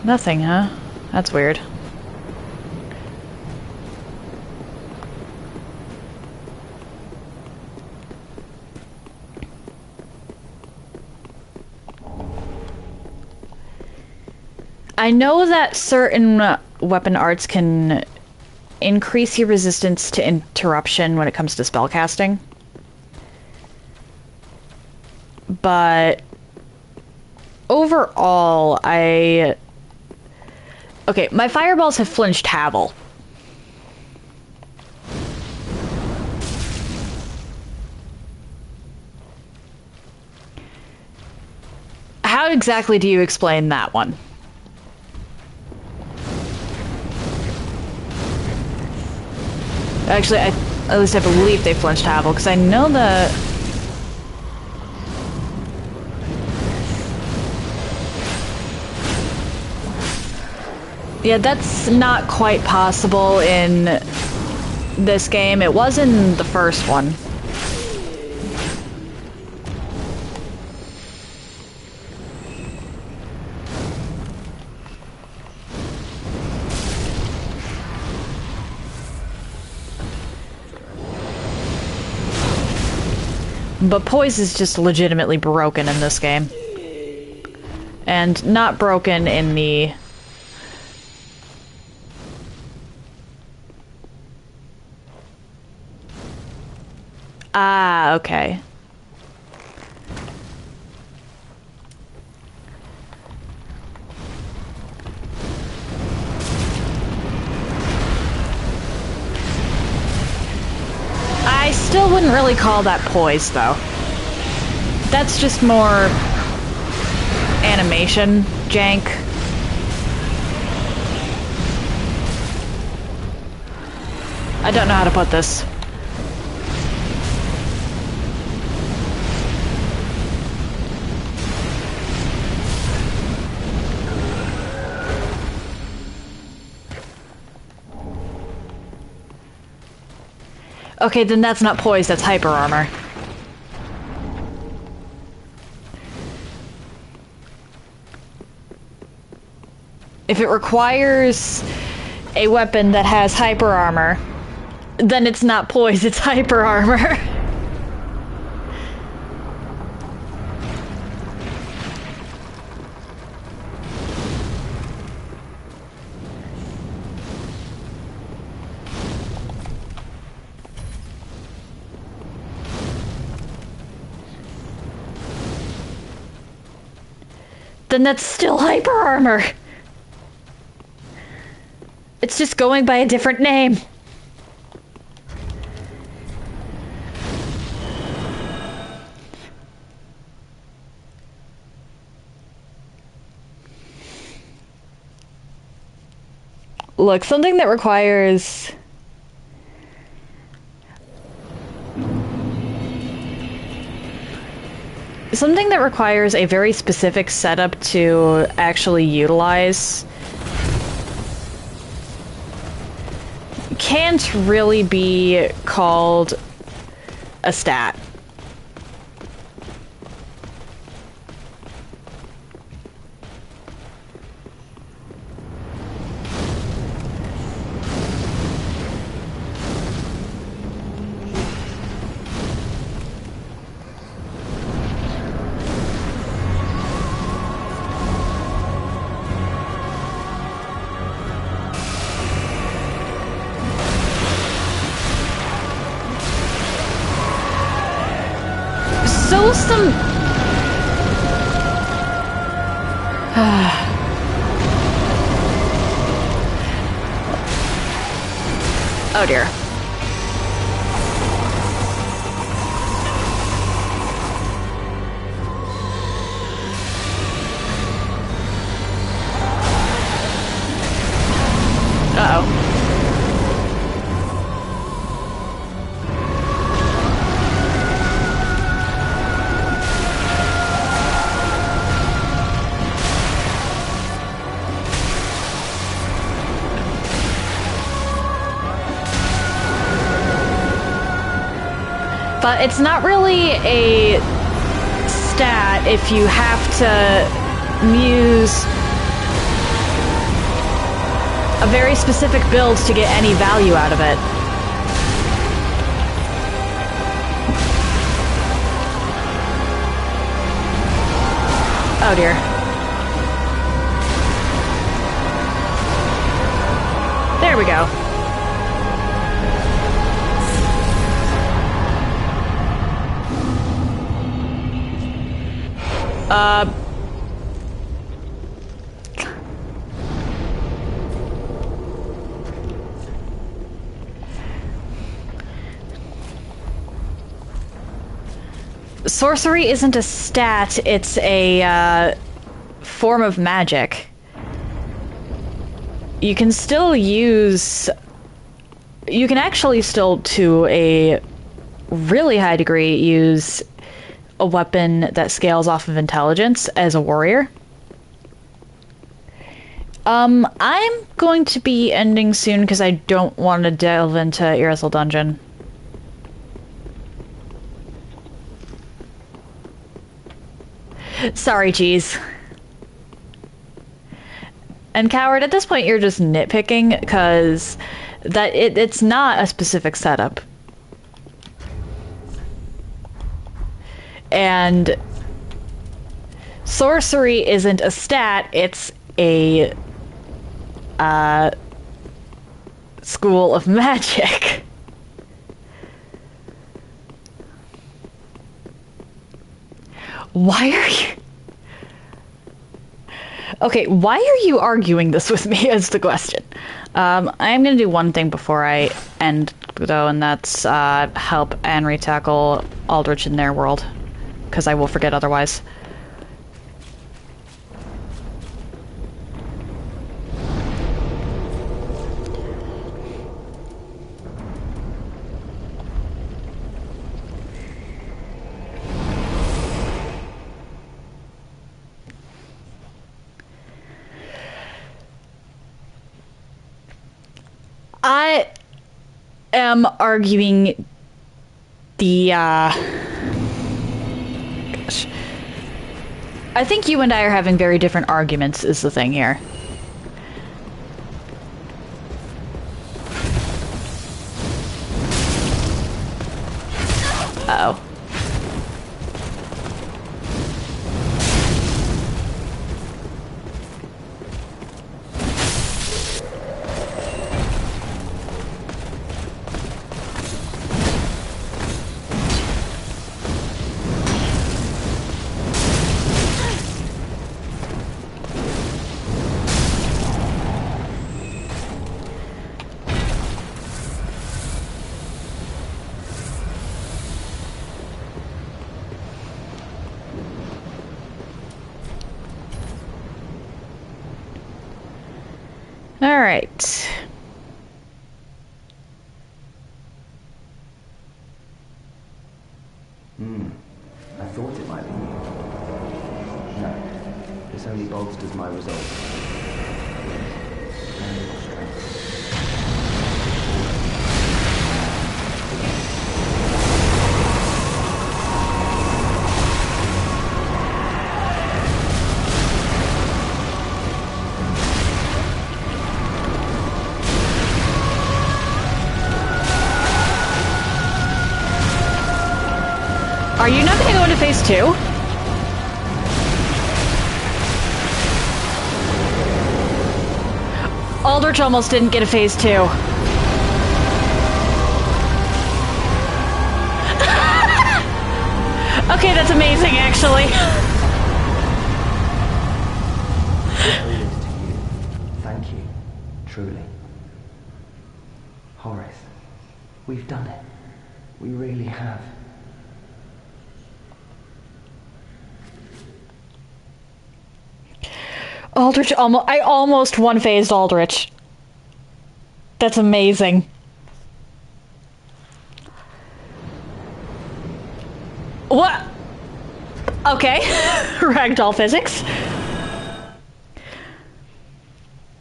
Nothing, huh? That's weird. I know that certain weapon arts can increase your resistance to interruption when it comes to spellcasting. But overall, okay, my fireballs have flinched Havel. How exactly do you explain that one? Actually, at least I believe they flinched Havel, because I know the... Yeah, that's not quite possible in this game. It was in the first one. But poise is just legitimately broken in this game. And not broken in the... Ah, okay. I still wouldn't really call that poise, though. That's just more animation jank. I don't know how to put this. Okay, then that's not poise, that's hyper armor. If it requires a weapon that has hyper armor, then it's not poise, it's hyper armor. Then that's still hyper armor. It's just going by a different name. Look, something that requires... Something that requires a very specific setup to actually utilize can't really be called a stat. So some... Oh dear. Uh-oh. But it's not really a stat if you have to use a very specific build to get any value out of it. Oh dear. There we go. Sorcery isn't a stat, it's a form of magic. You can still use... You can actually still, to a really high degree, use a weapon that scales off of intelligence as a warrior. I'm going to be ending soon because I don't want to delve into Irisal Dungeon. Sorry, cheese. And Coward, at this point you're just nitpicking because it's not a specific setup. And sorcery isn't a stat, it's a school of magic. Why are you... Okay, why are you arguing this with me is the question. I'm gonna do one thing before I end, though, and that's help Anri tackle Aldrich in their world. Because I will forget otherwise. am arguing the, gosh. I think you and I are having very different arguments is the thing here. Uh-oh. All right. I thought it might be you. No, this only bolsters my resolve. And your strength. Are you not going to go into phase 2? Aldrich almost didn't get a phase 2. Okay, that's amazing, actually. I owe this to you. Thank you. Truly. Horace, we've done it. We really have. Aldrich I almost one-phased Aldrich. That's amazing. What? Okay. Ragdoll physics.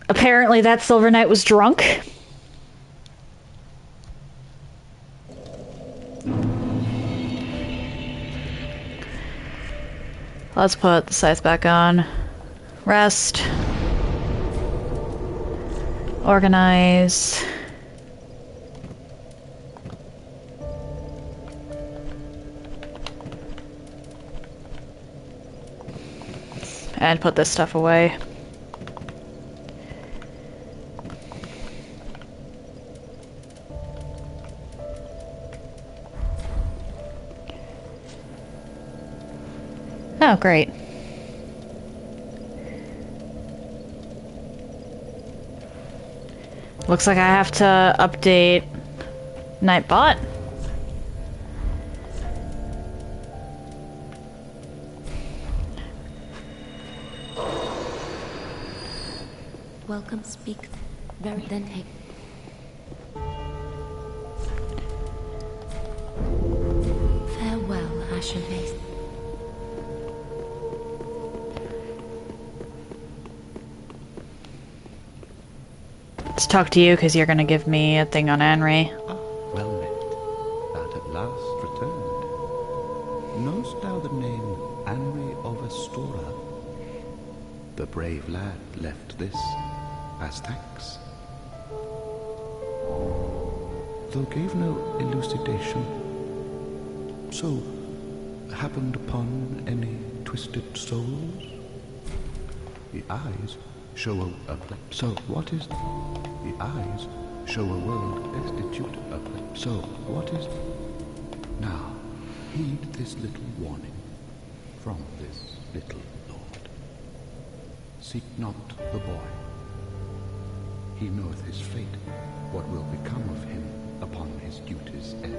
Apparently that Silver Knight was drunk. Let's put the scythe back on. Rest. Organize. And put this stuff away. Oh, great. Looks like I have to update Nightbot. Welcome, speak. Very then take. Farewell, Ashen Face. Let's talk to you, because you're going to give me a thing on Henry. Well met. That at last returned. Knowst thou the name Henry of Astora? The brave lad left this as thanks. Though gave no elucidation, so happened upon any twisted souls? The eyes show a so what is the eyes show a world destitute of so what is now heed this little warning from this little lord. Seek not the boy. He knoweth his fate, what will become of him upon his duty's end.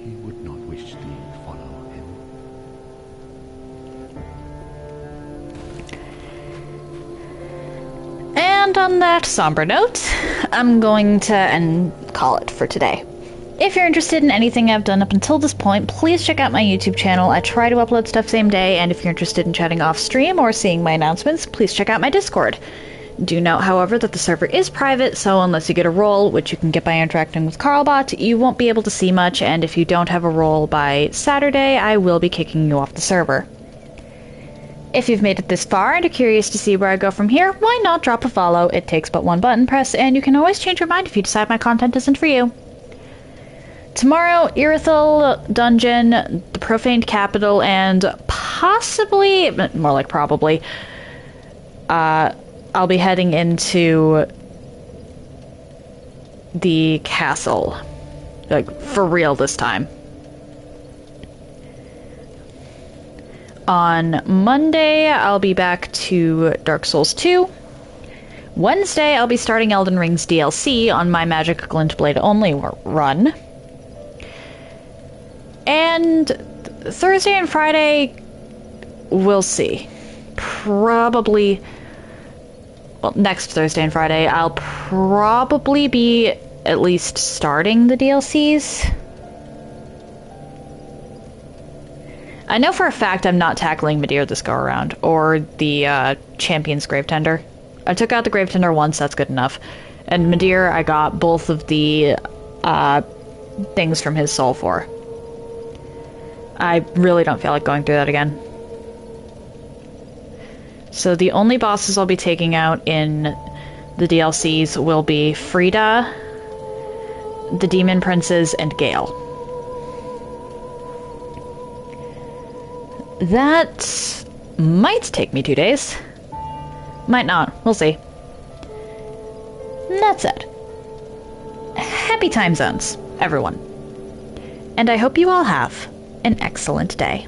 He would not wish thee follow him. And on that somber note, I'm going to call it for today. If you're interested in anything I've done up until this point, please check out my YouTube channel. I try to upload stuff same day, and if you're interested in chatting off stream or seeing my announcements, please check out my Discord. Do note, however, that the server is private, so unless you get a role, which you can get by interacting with Carlbot, you won't be able to see much, and if you don't have a role by Saturday, I will be kicking you off the server. If you've made it this far and are curious to see where I go from here, why not drop a follow? It takes but one button press, and you can always change your mind if you decide my content isn't for you. Tomorrow, Irithel Dungeon, the Profaned Capital, and possibly, more like probably, I'll be heading into the castle. Like, for real this time. On Monday, I'll be back to Dark Souls 2. Wednesday, I'll be starting Elden Ring's DLC on my Magic Glintblade only run. And Thursday and Friday, we'll see. Probably... Well, next Thursday and Friday, I'll probably be at least starting the DLCs. I know for a fact I'm not tackling Midir this go-around, or the Champion's Gravetender. I took out the Gravetender once, that's good enough. And Midir, I got both of the things from his soul for. I really don't feel like going through that again. So the only bosses I'll be taking out in the DLCs will be Frida, the Demon Princes, and Gael. That might take me 2 days. Might not. We'll see. That said, happy time zones, everyone. And I hope you all have an excellent day.